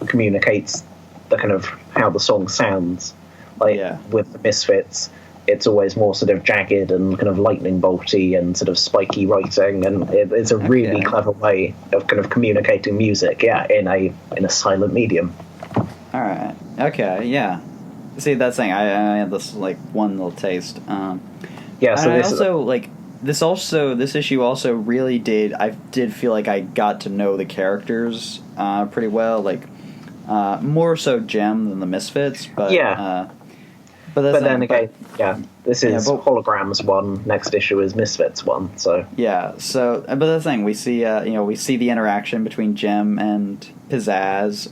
Speaker 2: communicates the kind of how the song sounds. With the Misfits, it's always more sort of jagged and kind of lightning bolty and sort of spiky writing, and it's a really clever way of kind of communicating music, in a silent medium.
Speaker 1: All right. Okay. Yeah. See, that's thing. I had this one little taste. So this issue also really did. I did feel like I got to know the characters pretty well. More so Gem than the Misfits, but But then again, this is Holograms 1. Next issue is Misfits 1. So So, but the thing we see, we see the interaction between Jim and Pizzazz,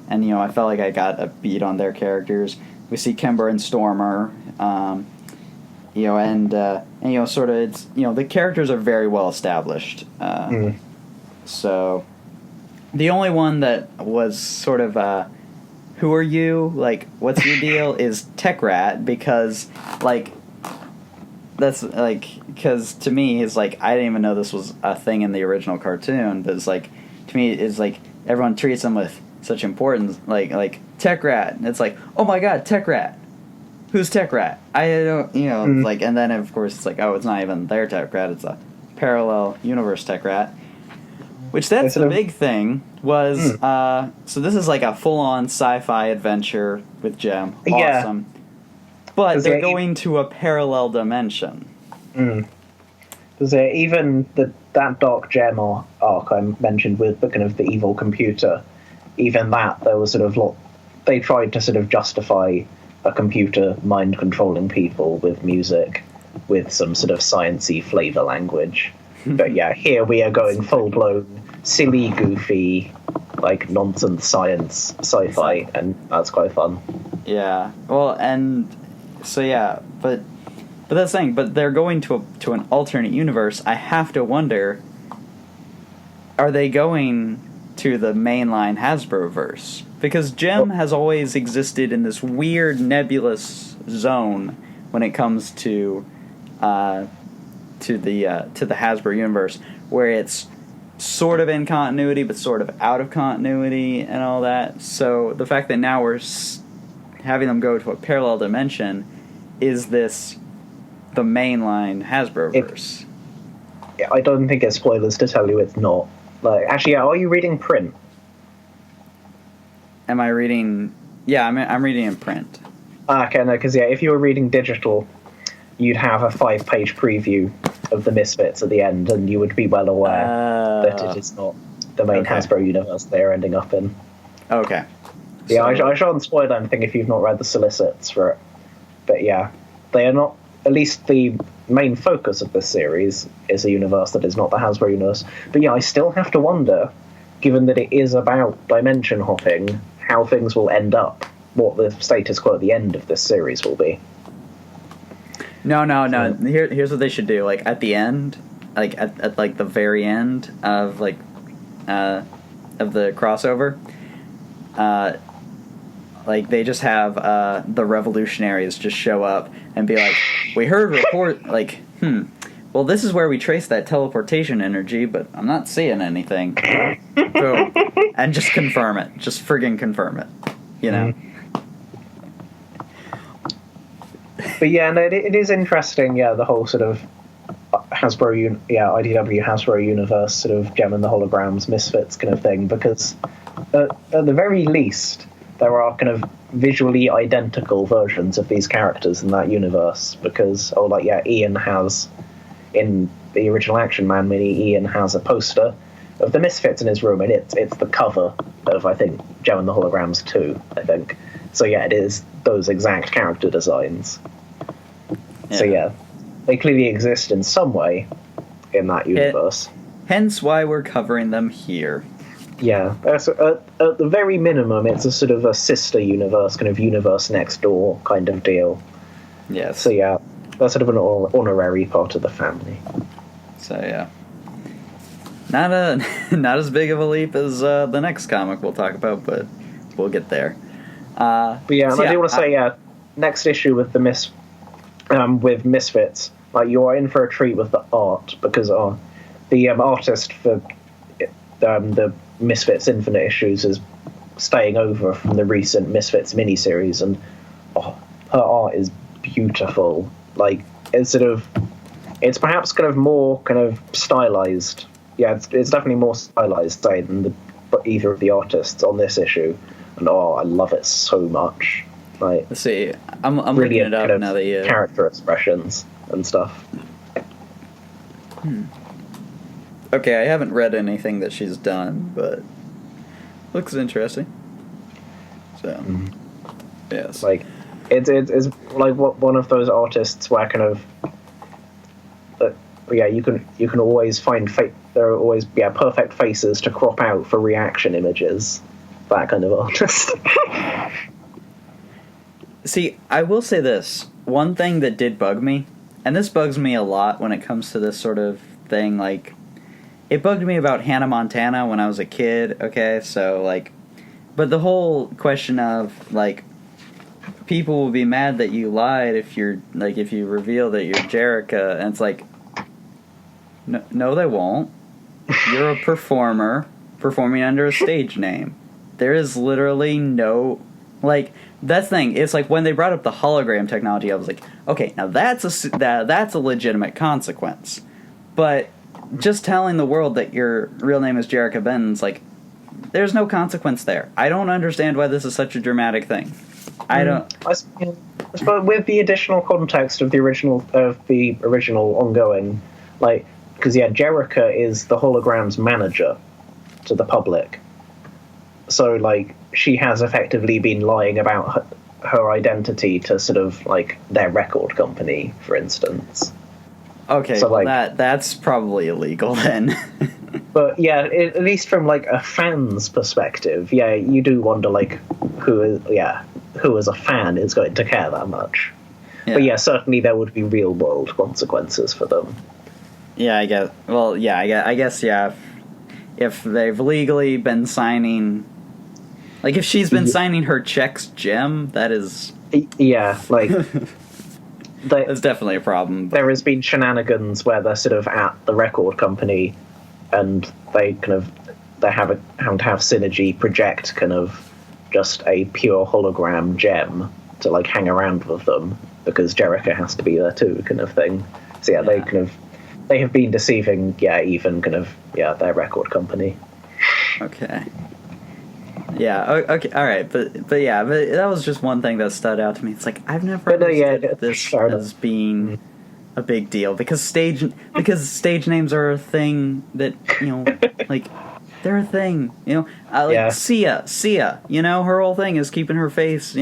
Speaker 1: and I felt like I got a beat on their characters. We see Kimber and Stormer, and sort of it's the characters are very well established. So, the only one that was sort of who are you? What's your deal? Is Tech Rat, because, that's like, because to me, it's like, I didn't even know this was a thing in the original cartoon, but it's like, to me, it's like, everyone treats them with such importance, like Tech Rat, and it's like, oh my god, Tech Rat. Who's Tech Rat? I don't, like, and then of course it's like, oh, it's not even their Tech Rat, it's a parallel universe Tech Rat. Which, that's the big thing, was, so this is like a full-on sci-fi adventure with Gem. Awesome. Yeah. But they're going to a parallel dimension.
Speaker 2: Because even that Dark Gem arc I mentioned with the kind of the evil computer, even that, there was sort of, they tried to sort of justify a computer mind-controlling people with music, with some sort of sciencey flavor language. But yeah, here we are going full-blown, silly, goofy, like, nonsense science sci-fi, and that's quite fun.
Speaker 1: Yeah. Well, and so yeah, but that's the thing. But they're going to an alternate universe. I have to wonder, are they going to the mainline Hasbro-verse? Because Gem has always existed in this weird nebulous zone when it comes to the Hasbro Universe, where it's sort of in continuity but sort of out of continuity and all that. So the fact that now we're having them go to a parallel dimension, is this the mainline Hasbro-verse?
Speaker 2: I don't think it's spoilers to tell you it's not. Like, actually, are you reading print?
Speaker 1: Am I reading? Yeah, I'm reading in print.
Speaker 2: Okay, no, because if you were reading digital, you'd have a 5-page preview of the Misfits at the end, and you would be well aware that it is not the main Hasbro universe they're ending up in.
Speaker 1: Okay.
Speaker 2: Yeah, I shan't spoil anything if you've not read the solicits for it. But yeah, they are not, at least the main focus of this series is a universe that is not the Hasbro universe. But yeah, I still have to wonder, given that it is about dimension hopping, how things will end up, what the status quo at the end of this series will be.
Speaker 1: No. Here's what they should do. Like, at the end, like at like the very end of of the crossover, like, they just have the revolutionaries just show up and be like, we heard report, like, well, this is where we trace that teleportation energy, but I'm not seeing anything. Boom. And just confirm it. Just friggin' confirm it. You know?
Speaker 2: But yeah, no, it is interesting, the whole sort of IDW Hasbro Universe, sort of Gem and the Holograms, Misfits kind of thing, because at the very least, there are kind of visually identical versions of these characters in that universe, because, Ian has, in the original Action Man mini, Ian has a poster of the Misfits in his room, and it's the cover of, I think, Gem and the Holograms 2, I think. So yeah, it is those exact character designs. Yeah. So yeah, they clearly exist in some way in that universe.
Speaker 1: Hence why we're covering them here.
Speaker 2: Yeah, so at the very minimum, it's a sort of a sister universe, kind of universe next door kind of deal.
Speaker 1: Yes.
Speaker 2: So yeah, that's sort of an honorary part of the family.
Speaker 1: So yeah, not as big of a leap as the next comic we'll talk about, but we'll get there.
Speaker 2: But yeah, I do want to say, next issue with with Misfits, you are in for a treat with the art, because the artist for the Misfits Infinite issues is staying over from the recent Misfits miniseries, and her art is beautiful. Like, it's perhaps kind of more kind of stylized. Yeah, it's definitely more stylized, say, than either of the artists on this issue. And I love it so much. Like,
Speaker 1: let's see, I'm looking it up now that you
Speaker 2: character expressions and stuff.
Speaker 1: Okay, I haven't read anything that she's done, but looks interesting. So, yes,
Speaker 2: like it's like one of those artists where kind of you can always find there are always perfect faces to crop out for reaction images. That kind of artist.
Speaker 1: See, I will say this. One thing that did bug me, and this bugs me a lot when it comes to this sort of thing, like, it bugged me about Hannah Montana when I was a kid, okay? So, like, but the whole question of, like, people will be mad that you lied if you're like if you reveal that you're Jerica, and it's like, no, they won't. You're a performer performing under a stage name. There is literally no, like, that's the thing. It's like when they brought up the hologram technology, I was like, okay, now that's a legitimate consequence. But just telling the world that your real name is Jerica Benton's like, there's no consequence there. I don't understand why this is such a dramatic thing. I don't.
Speaker 2: But with the additional context of the original ongoing, like, because Jerica is the hologram's manager to the public, so like she has effectively been lying about her identity to sort of like their record company, for instance.
Speaker 1: Okay, so like that's probably illegal then.
Speaker 2: But yeah, at least from like a fan's perspective, you do wonder like who as a fan is going to care that much. Yeah. But certainly there would be real world consequences for them.
Speaker 1: Yeah, I guess. Well, yeah, I guess. If they've legally been signing, like if she's been signing her checks, Jim, that is.
Speaker 2: Yeah, like.
Speaker 1: That's definitely a problem.
Speaker 2: There has been shenanigans where they're sort of at the record company, and they have to have Synergy project kind of just a pure hologram gem to like hang around with them because Jerica has to be there too, kind of thing. So they have been deceiving, even their record company.
Speaker 1: Okay. Yeah. Okay. All right. But that was just one thing that stood out to me. It's like I've never understood this as being a big deal because stage names are a thing that like they're a thing. Sia. Her whole thing is keeping her face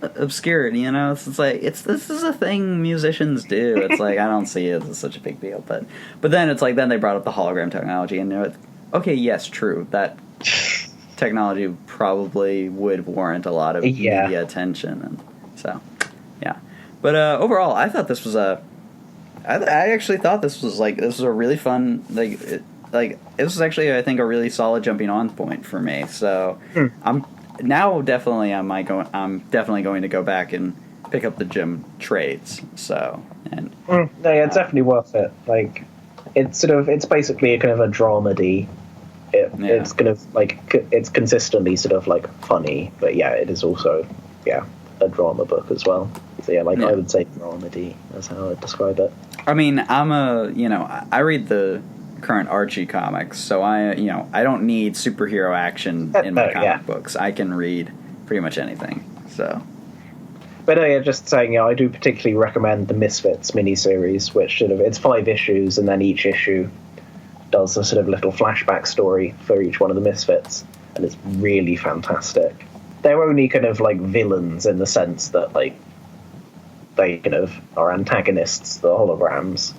Speaker 1: obscured. It's like this is a thing musicians do. It's like I don't see it as such a big deal. But then it's like then they brought up the hologram technology and okay, yes, true that. Technology probably would warrant a lot of media attention, and so but overall I thought this was I actually thought this was a really fun this was actually I think a really solid jumping on point for me, so I'm definitely going to go back and pick up the gym trades, so and
Speaker 2: it's definitely worth it. Like it's basically a kind of a dramedy. It's kind of like it's consistently sort of like funny, but it is also a drama book as well. So I would say dramedy. That's how I would describe it.
Speaker 1: I mean, I read the current Archie comics, so I don't need superhero action in my comic books. I can read pretty much anything. So,
Speaker 2: but just saying, I do particularly recommend the Misfits miniseries, which sort of it's 5 issues, and then each issue does a sort of little flashback story for each one of the Misfits, and it's really fantastic. They're only kind of like villains in the sense that like they kind of are antagonists, the holograms.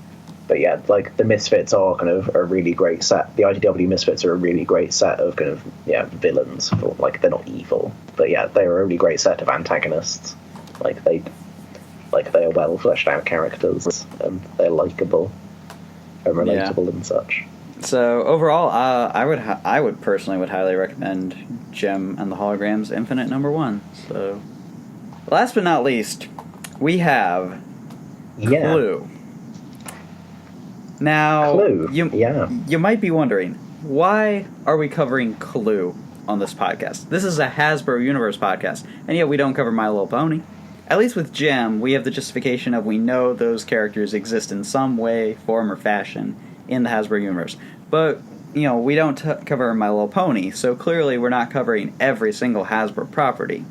Speaker 2: But like the Misfits are kind of a really great set. The IDW Misfits are a really great set of kind of villains. For, like they're not evil, but they're a really great set of antagonists. Like they are well fleshed out characters, and they're likable and relatable and such.
Speaker 1: So overall, I would personally highly recommend Gem and the Holograms Infinite #1. So, last but not least, we have Clue. Now,
Speaker 2: Clue.
Speaker 1: You might be wondering, why are we covering Clue on this podcast? This is a Hasbro Universe podcast, and yet we don't cover My Little Pony. At least with Gem, we have the justification of we know those characters exist in some way, form, or fashion in the Hasbro Universe. But, we don't cover My Little Pony, so clearly we're not covering every single Hasbro property.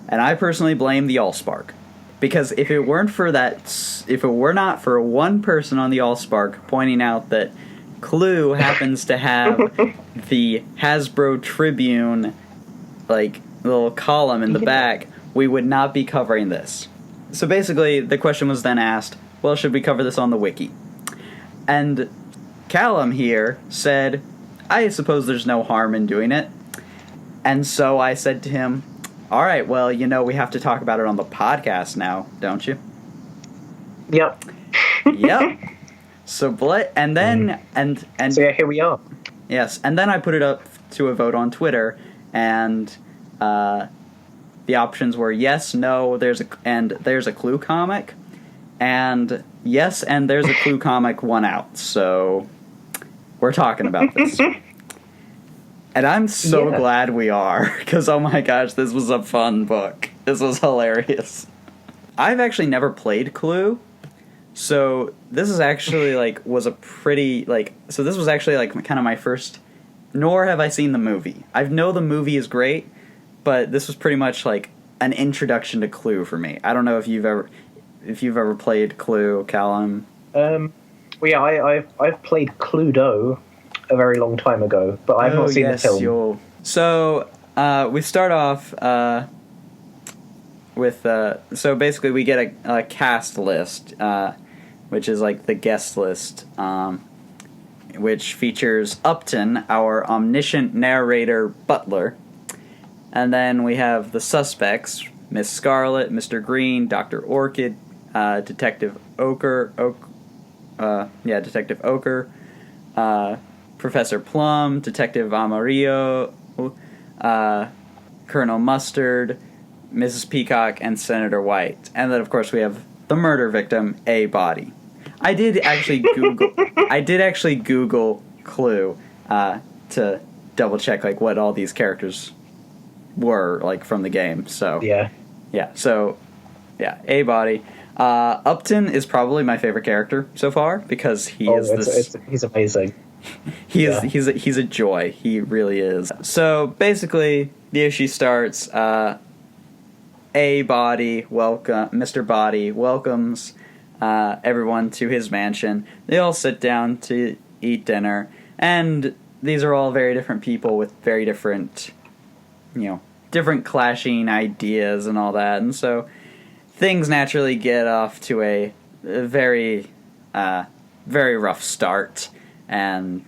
Speaker 1: And I personally blame the Allspark. Because if it were not for one person on the Allspark pointing out that Clue happens to have the Hasbro Tribune, like, little column in the back, we would not be covering this. So basically, the question was then asked, well, should we cover this on the wiki? And Callum here said, I suppose there's no harm in doing it. And so I said to him, all right, well, we have to talk about it on the podcast now, don't you?
Speaker 2: Yep.
Speaker 1: Yep. So, and then, and
Speaker 2: so here we are.
Speaker 1: Yes, and then I put it up to a vote on Twitter, and the options were yes, no, there's a Clue comic, and yes, and there's a Clue comic, one out. So we're talking about this. And I'm so glad we are, because oh my gosh, this was a fun book. This was hilarious. I've actually never played Clue, so this is actually, like, was a pretty, like, so this was actually, like, kind of my first, nor have I seen the movie. I know the movie is great, but this was pretty much, like, an introduction to Clue for me. I don't know if you've ever played Clue, Callum.
Speaker 2: Well, yeah, I've played Cluedo a very long time ago, but I've not seen the film.
Speaker 1: So we start off with so basically we get a cast list, which is like the guest list, which features Upton, our omniscient narrator butler, and then we have the suspects: Miss Scarlet, Mr. Green, Dr. Orchid, Detective Ochre, Detective Ochre, Professor Plum, Detective Amarillo, Colonel Mustard, Mrs. Peacock, and Senator White. And then, of course, we have the murder victim, A Body. I did actually Google Clue to double check like what all these characters were like from the game. So
Speaker 2: yeah,
Speaker 1: A Body. Upton is probably my favorite character so far because
Speaker 2: he's amazing.
Speaker 1: He's a joy. He really is. So basically, the issue starts. Mr. Body welcomes everyone to his mansion. They all sit down to eat dinner, and these are all very different people with very different, different clashing ideas and all that. And so things naturally get off to a very, very rough start. And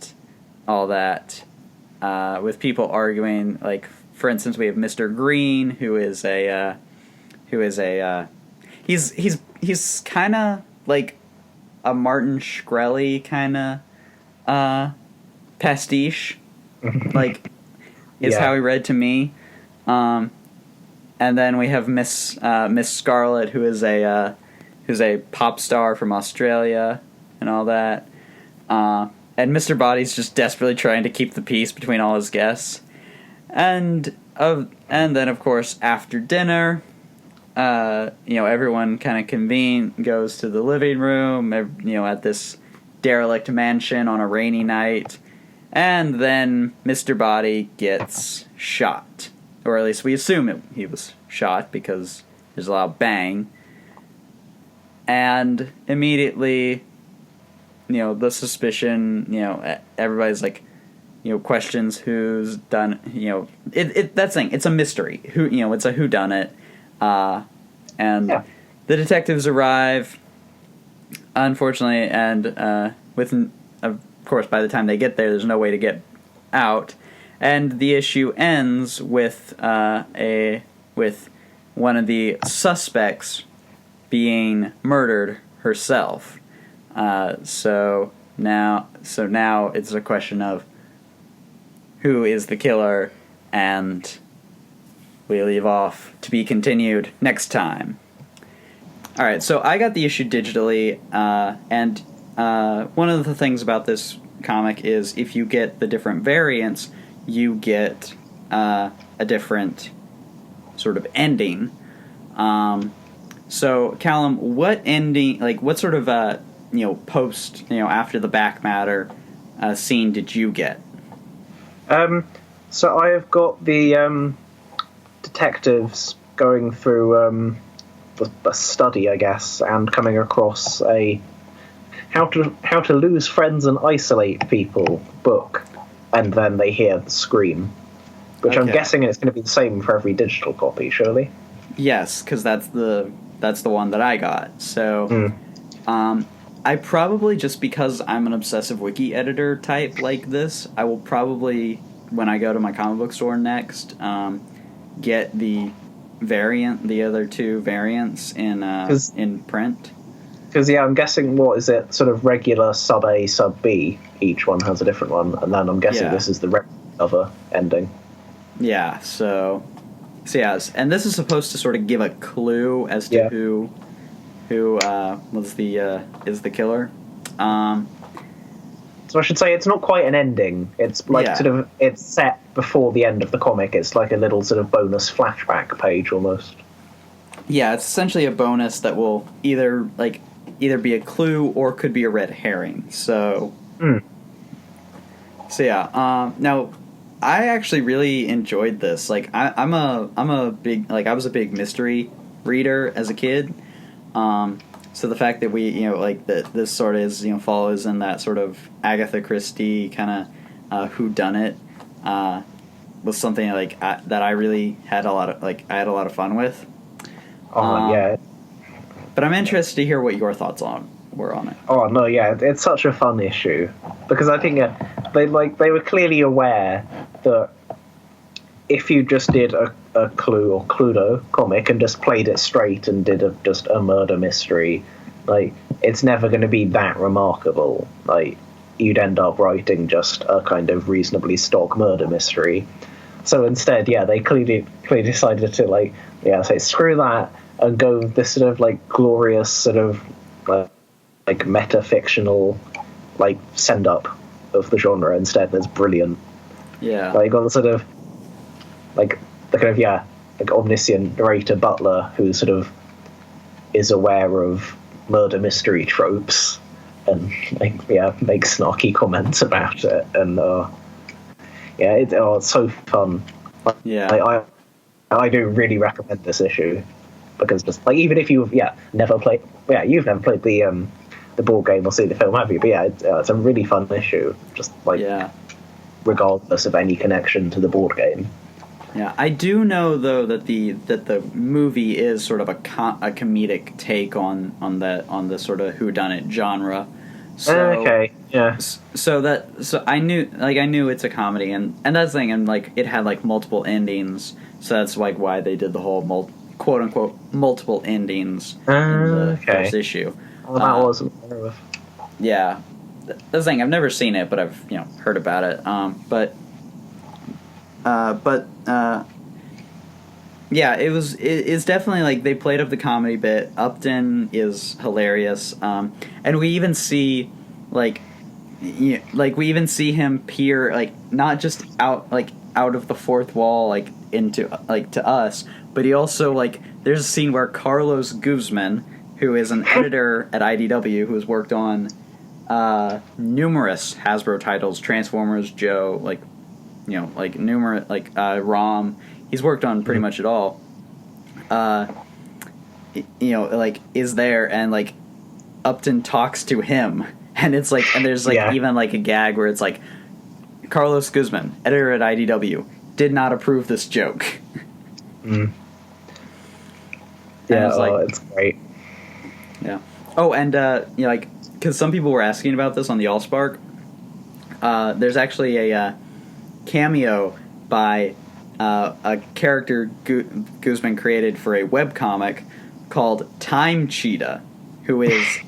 Speaker 1: all that, with people arguing. Like, for instance, we have Mr. Green, he's kind of like a Martin Shkreli kind of pastiche, like is how he read to me. And then we have Miss Scarlet, who's a pop star from Australia, and all that. And Mr. Body's just desperately trying to keep the peace between all his guests. And then, of course, after dinner, everyone kind of goes to the living room, at this derelict mansion on a rainy night. And then Mr. Body gets shot. Or at least we assume he was shot because there's a loud bang. And immediately, the suspicion, everybody's like, questions who's done, that's the thing, it's a mystery. It's a whodunit. And the detectives arrive, unfortunately, and of course, by the time they get there, there's no way to get out. And the issue ends with one of the suspects being murdered herself. So now it's a question of who is the killer, and we leave off to be continued next time. Alright, so I got the issue digitally, and one of the things about this comic is if you get the different variants, you get a different sort of ending. So, Callum, what ending, like, what sort of post, after the back matter scene did you get?
Speaker 2: So I have got the detectives going through a study, I guess, and coming across a how to lose friends and isolate people book, and then they hear the scream, which I'm guessing it's going to be the same for every digital copy, surely.
Speaker 1: Yes, because that's the one that I got. So, I probably, just because I'm an obsessive wiki editor type like this, I will probably, when I go to my comic book store next, get the other two variants in print.
Speaker 2: Because, I'm guessing, what is it, sort of regular sub A, sub B, each one has a different one, and then I'm guessing this is the regular ending.
Speaker 1: Yeah, so So yes, and this is supposed to sort of give a clue as to who was the is the killer.
Speaker 2: So I should say it's not quite an ending. It's like sort of it's set before the end of the comic. It's like a little sort of bonus flashback page almost.
Speaker 1: Yeah, it's essentially a bonus that will either be a clue or could be a red herring. So, so yeah. Now, I actually really enjoyed this. Like, I'm a big I was a big mystery reader as a kid. So the fact that we that this sort of is follows in that sort of Agatha Christie kind of whodunit was something that I really had a lot of fun with.
Speaker 2: Yeah.
Speaker 1: But I'm interested to hear what your thoughts were on it.
Speaker 2: Oh no, yeah, it's such a fun issue because I think they were clearly aware that if you just did a Clue or Cluedo comic and just played it straight and did just a murder mystery, like it's never going to be that remarkable. Like you'd end up writing just a kind of reasonably stock murder mystery. So instead, they clearly decided to say screw that and go with this sort of glorious sort of like meta-fictional send up of the genre instead. That's brilliant.
Speaker 1: Yeah.
Speaker 2: Like on the sort of the kind of omniscient narrator butler who sort of is aware of murder mystery tropes and makes snarky comments about it and it's so fun.
Speaker 1: Yeah.
Speaker 2: I do really recommend this issue because just even if you've never played the board game or see the film, have you? But it's a really fun issue. Just regardless of any connection to the board game.
Speaker 1: Yeah, I do know though that the movie is sort of a comedic take on the sort of whodunit genre. So,
Speaker 2: okay, yeah.
Speaker 1: So I knew it's a comedy, and that's the thing, and it had multiple endings, so that's why they did the whole quote unquote multiple endings in the first issue.
Speaker 2: Well, that wasn't aware of.
Speaker 1: Yeah, that's the thing. I've never seen it, but I've heard about it. Yeah, it's definitely they played up the comedy bit. Upton is hilarious, and we even see we even see him peer not just out of the fourth wall into to us, but he also there's a scene where Carlos Guzman, who is an editor at IDW who has worked on numerous Hasbro titles, Transformers, Joe, numerous ROM. He's worked on pretty much it all. Is there and Upton talks to him, and it's and there's even a gag where it's Carlos Guzman, editor at IDW, did not approve this joke.
Speaker 2: Mm. Yeah, it's great.
Speaker 1: Yeah. Oh, and because some people were asking about this on the AllSpark, there's actually a cameo by a character Guzman created for a webcomic called Time Cheetah, who's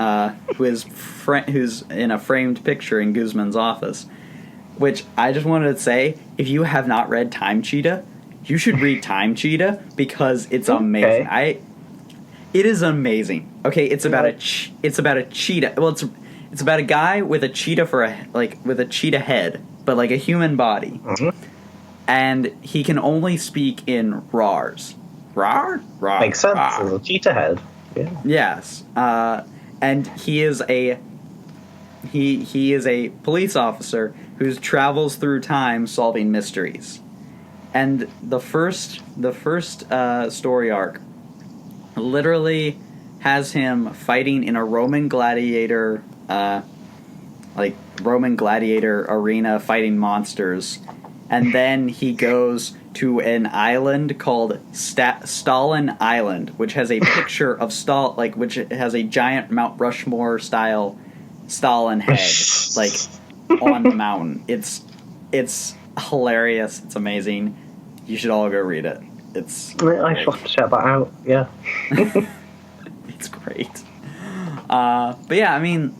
Speaker 1: in a framed picture in Guzman's office. Which I just wanted to say, if you have not read Time Cheetah, you should read Time Cheetah because it's amazing. It is amazing. Okay, it's about a cheetah. Well, it's about a guy with a cheetah with a cheetah head, but a human body. Mm-hmm. And he can only speak in rars. Rar? Rar.
Speaker 2: Makes sense.
Speaker 1: Rar.
Speaker 2: It's a cheetah head. Yeah.
Speaker 1: Yes. And he is a police officer who travels through time solving mysteries. And the first story arc literally has him fighting in a Roman gladiator arena fighting monsters. And then he goes to an island called Stalin Island, which has a picture of which has a giant Mount Rushmore style Stalin head on the mountain. It's hilarious. It's amazing. You should all go read it.
Speaker 2: I should have to check that out. Yeah.
Speaker 1: It's great. But yeah, I mean,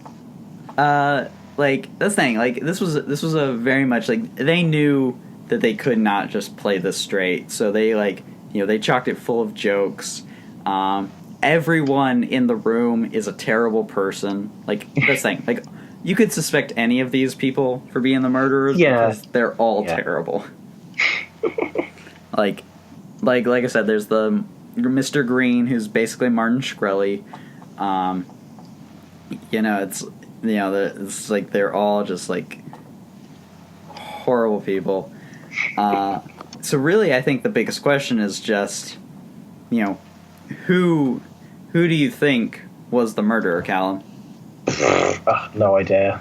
Speaker 1: that's the thing. This was a very much they knew that they could not just play this straight, so they they chocked it full of jokes. Everyone in the room is a terrible person. Like, that's the thing. Like, you could suspect any of these people for being the murderers because they're all terrible. like I said, there's the Mr. Green, who's basically Martin Shkreli. It's like they're all just like horrible people. So really, I think the biggest question is just, who do you think was the murderer, Callum?
Speaker 2: No idea.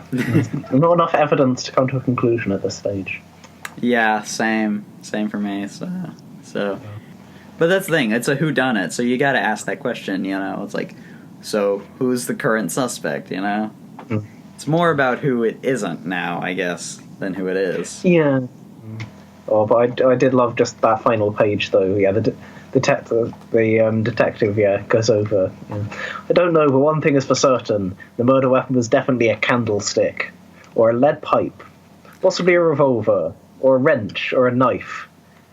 Speaker 2: Not enough evidence to come to a conclusion at this stage.
Speaker 1: Yeah, same for me. So, but that's the thing. It's a whodunit, so you got to ask that question. It's like, so who's the current suspect? It's more about who it isn't now, I guess, than who it is.
Speaker 2: Yeah. Oh, but I did love just that final page, though. Yeah, the detective, goes over. I don't know, but one thing is for certain: the murder weapon was definitely a candlestick, or a lead pipe, possibly a revolver, or a wrench, or a knife,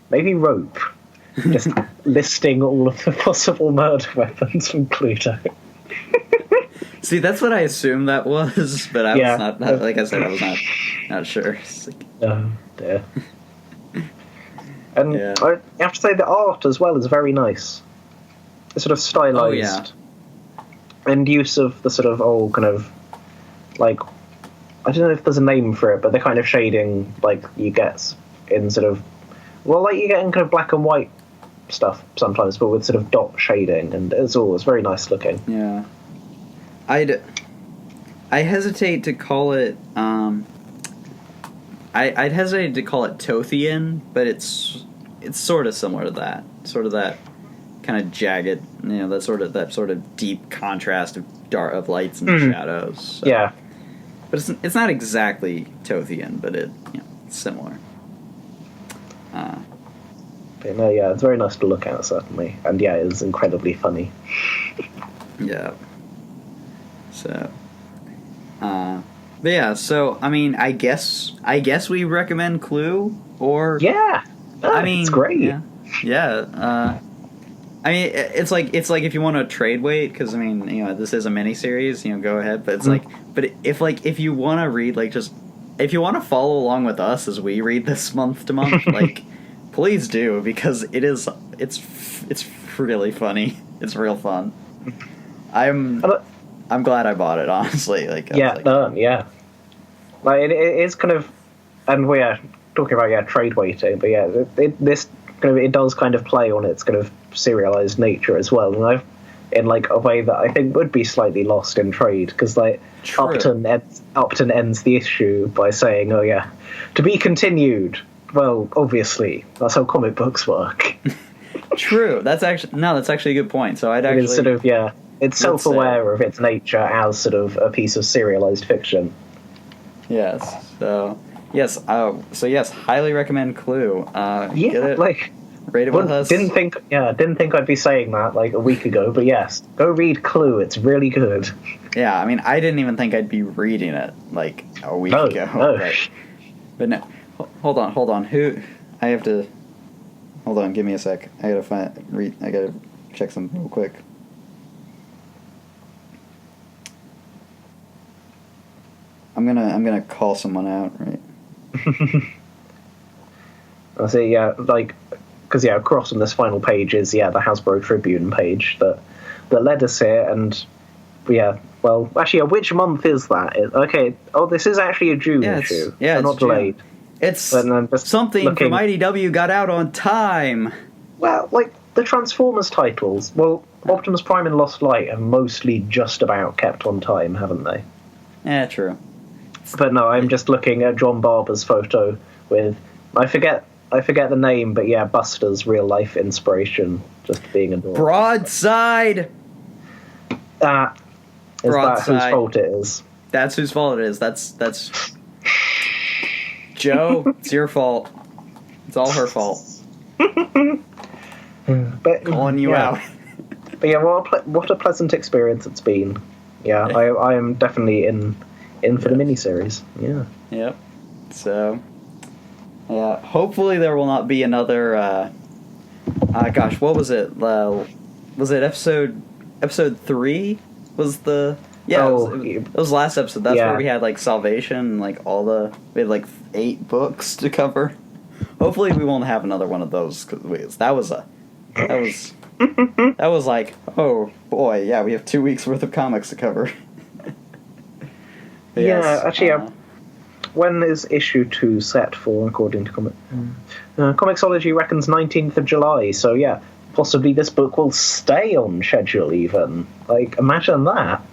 Speaker 2: maybe rope. Just listing all of the possible murder weapons from Cluedo.
Speaker 1: See, that's what I assumed that was, but I was not. Like I said, I was not sure.
Speaker 2: Oh dear. And I have to say the art as well is very nice. It's sort of stylized. And use of the sort of old kind of, like, I don't know if there's a name for it, but the kind of shading like you get in sort of, well, like you get in kind of black and white stuff sometimes, but with sort of dot shading, and it's very nice looking.
Speaker 1: Yeah. I hesitate to call it, I'd hesitate to call it Tothian, but it's sort of similar to that. Sort of that kind of jagged, that sort of deep contrast of lights and shadows. So.
Speaker 2: Yeah.
Speaker 1: But it's not exactly Tothian, but it's similar.
Speaker 2: But no, it's very nice to look at, certainly. And it's incredibly funny.
Speaker 1: Yeah. So, but yeah, so, I mean, I guess we recommend Clue, or...
Speaker 2: Yeah! I mean... It's great.
Speaker 1: Yeah. I mean, it's like if you want to trade weight, because, I mean, this is a miniseries, go ahead, but it's if you want to read, like, just... If you want to follow along with us as we read this month to month, like, please do, because it's really funny. It's real fun. I'm glad I bought it, honestly. Like,
Speaker 2: yeah. Like it is kind of, and we're talking about trade weighting, but this kind of it does kind of play on its kind of serialized nature as well, and in like a way that I think would be slightly lost in trade, because like Upton ends the issue by saying, "Oh yeah, to be continued." Well, obviously, that's how comic books work.
Speaker 1: True. That's actually a good point. So I'd actually
Speaker 2: it's sort of it's self-aware of its nature as sort of a piece of serialized fiction.
Speaker 1: Yes. So yes. Highly recommend Clue. Get it?
Speaker 2: Like
Speaker 1: rate it with us.
Speaker 2: Didn't think I'd be saying that like a week ago, but yes, go read Clue. It's really good.
Speaker 1: Yeah, I mean, I didn't even think I'd be reading it like a week ago.
Speaker 2: No.
Speaker 1: But no. Hold on. I have to. Hold on. Give me a sec. I gotta check something real quick. I'm gonna call someone out, right?
Speaker 2: I see. Because across on this final page is the Hasbro Tribune page that led us here, and well, actually, which month is that? Okay. Oh, this is actually a June issue.
Speaker 1: Yeah,
Speaker 2: it's not
Speaker 1: June.
Speaker 2: delayed.
Speaker 1: It's something from IDW got out on time.
Speaker 2: Well, like the Transformers titles. Well, Optimus Prime and Lost Light have mostly just about kept on time, haven't they?
Speaker 1: Yeah, true.
Speaker 2: But no, I'm just looking at John Barber's photo with I forget the name, but Buster's real life inspiration just being adorable.
Speaker 1: Broadside.
Speaker 2: That whose fault it is?
Speaker 1: That's whose fault it is. That's Joe. It's your fault. It's all her fault.
Speaker 2: But
Speaker 1: calling you out.
Speaker 2: But what a pleasant experience it's been. Yeah, I am definitely in for the miniseries. Yeah.
Speaker 1: Yep. So, hopefully there will not be another Gosh, what was it? Was it episode 3? Was the... Yeah, it was last episode. That's where we had, like, Salvation and, like, we had, like, 8 books to cover. Hopefully we won't have another one of those, because that was like, oh, boy, yeah, we have 2 weeks worth of comics to cover.
Speaker 2: Yes, actually, when is issue 2 set for, according to Comixology reckons 19th of July, so yeah, possibly this book will stay on schedule even. Like, imagine that.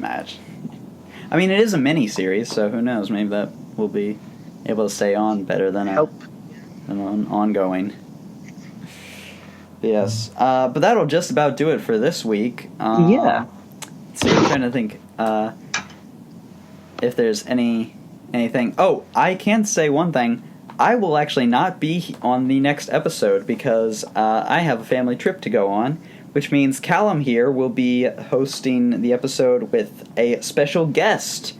Speaker 1: I mean, it is a mini-series, so who knows, maybe that will be able to stay on better than an ongoing. Yes, but that'll just about do it for this week.
Speaker 2: Yeah.
Speaker 1: So I'm trying to think if there's anything. Oh, I can say one thing. I will actually not be on the next episode because I have a family trip to go on, which means Callum here will be hosting the episode with a special guest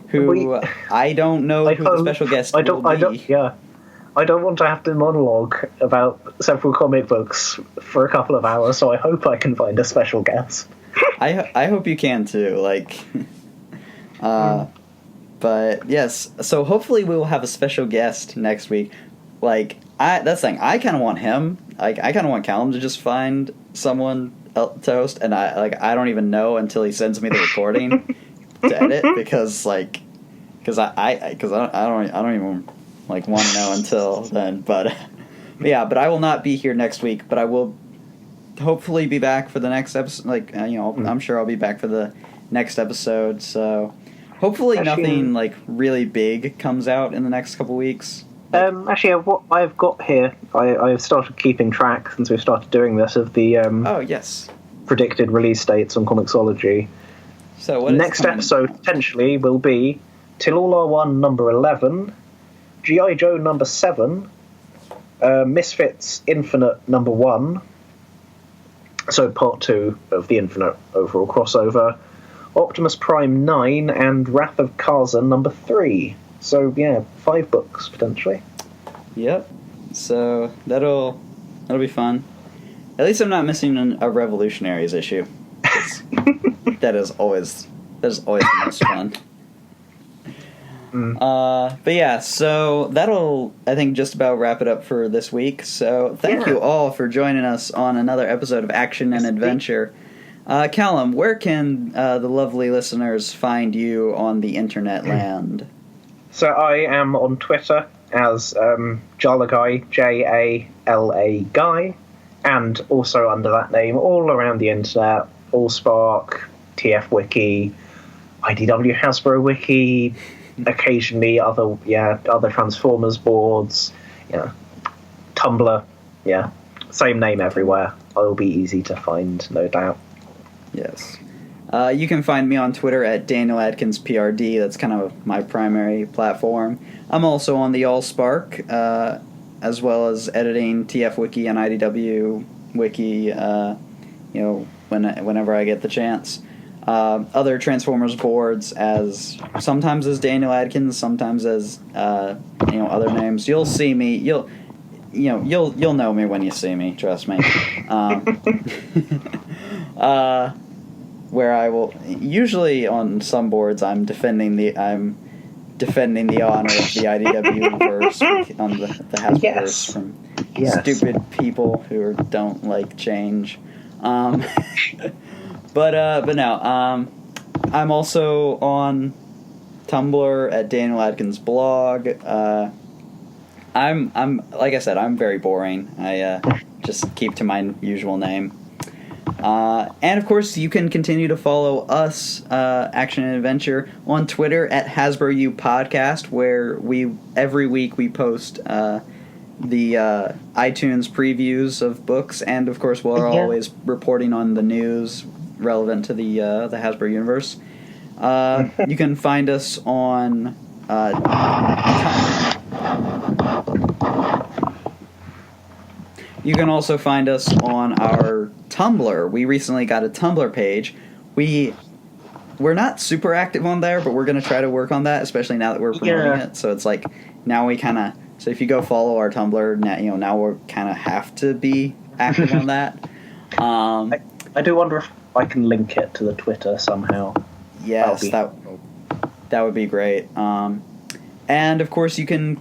Speaker 1: who I don't know who the special guest will be.
Speaker 2: I don't want to have to monologue about several comic books for a couple of hours, so I hope I can find a special guest.
Speaker 1: I hope you can too, like... But yes, so hopefully we will have a special guest next week. Like, that's the thing, I kind of want him, like, I kind of want Callum to just find someone else to host, and I don't even know until he sends me the recording to edit, because I don't even, like, want to know until then, but yeah, but I will not be here next week, but I will hopefully be back for the next episode, like, I'm sure I'll be back for the next episode, so... Hopefully nothing, like, really big comes out in the next couple weeks.
Speaker 2: Actually, what I've got here, I've started keeping track since we've started doing this of the predicted release dates on Comixology.
Speaker 1: So what
Speaker 2: next episode potentially will be Till All Are One number 11, G.I. Joe number 7, Misfits Infinite number 1, so part 2 of the Infinite overall crossover, Optimus Prime 9, and Wrath of Karza number 3. So, yeah, 5 books, potentially.
Speaker 1: Yep. So, that'll be fun. At least I'm not missing a Revolutionaries issue. That is always the most fun. But yeah, so that'll, I think, just about wrap it up for this week. So, thank you all for joining us on another episode of Action and Adventure. Callum, where can the lovely listeners find you on the internet land?
Speaker 2: So I am on Twitter as Jalaguy, Jala Guy, and also under that name all around the internet, Allspark, TF Wiki, IDW Hasbro Wiki, occasionally other Transformers boards, Tumblr, same name everywhere. It'll be easy to find, no doubt.
Speaker 1: Yes. You can find me on Twitter at Daniel Adkins PRD. That's kind of my primary platform. I'm also on the Allspark, as well as editing TF Wiki and IDW Wiki, whenever I get the chance. Other Transformers boards sometimes as Daniel Adkins, sometimes as other names. You'll see me. You'll know me when you see me. Trust me. Where I will usually on some boards I'm defending the honor of the IDW Universe on the Hasbroverse from stupid people who don't like change. But no, I'm also on Tumblr at Daniel Adkins blog. I'm like I said, I'm very boring. I just keep to my usual name. And of course, you can continue to follow us, Action and Adventure, on Twitter at Hasbro U Podcast, where every week we post the iTunes previews of books, and of course we're always reporting on the news relevant to the Hasbro Universe. You can find us on You can also find us on our Tumblr. We recently got a Tumblr page. We're not super active on there, but we're going to try to work on that, especially now that we're promoting it. So it's like now we kind of So if you go follow our Tumblr, now we're kind of have to be active on that.
Speaker 2: I do wonder if I can link it to the Twitter somehow.
Speaker 1: Yes, that would be great. And of course, you can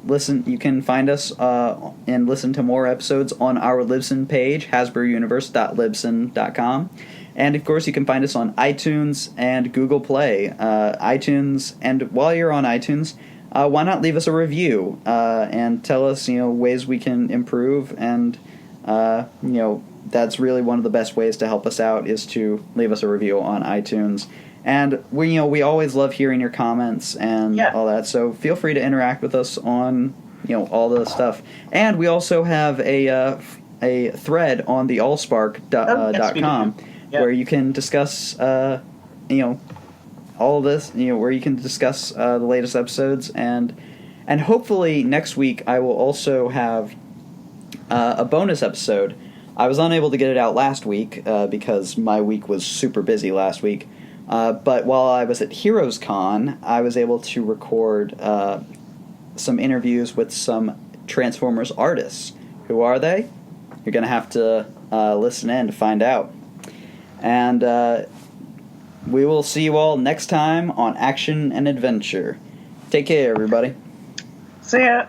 Speaker 1: listen. You can find us and listen to more episodes on our Libsyn page, hasbrouniverse.libsyn.com. And of course, you can find us on iTunes and Google Play. iTunes, and while you're on iTunes, why not leave us a review and tell us ways we can improve, and that's really one of the best ways to help us out is to leave us a review on iTunes. And we always love hearing your comments and all that. So feel free to interact with us on all the stuff. And we also have a thread on the allspark.com where you can discuss all of this. Where you can discuss the latest episodes, and hopefully next week I will also have a bonus episode. I was unable to get it out last week because my week was super busy last week. But while I was at Heroes Con, I was able to record some interviews with some Transformers artists. Who are they? You're going to have to listen in to find out. And we will see you all next time on Action and Adventure. Take care, everybody.
Speaker 2: See ya!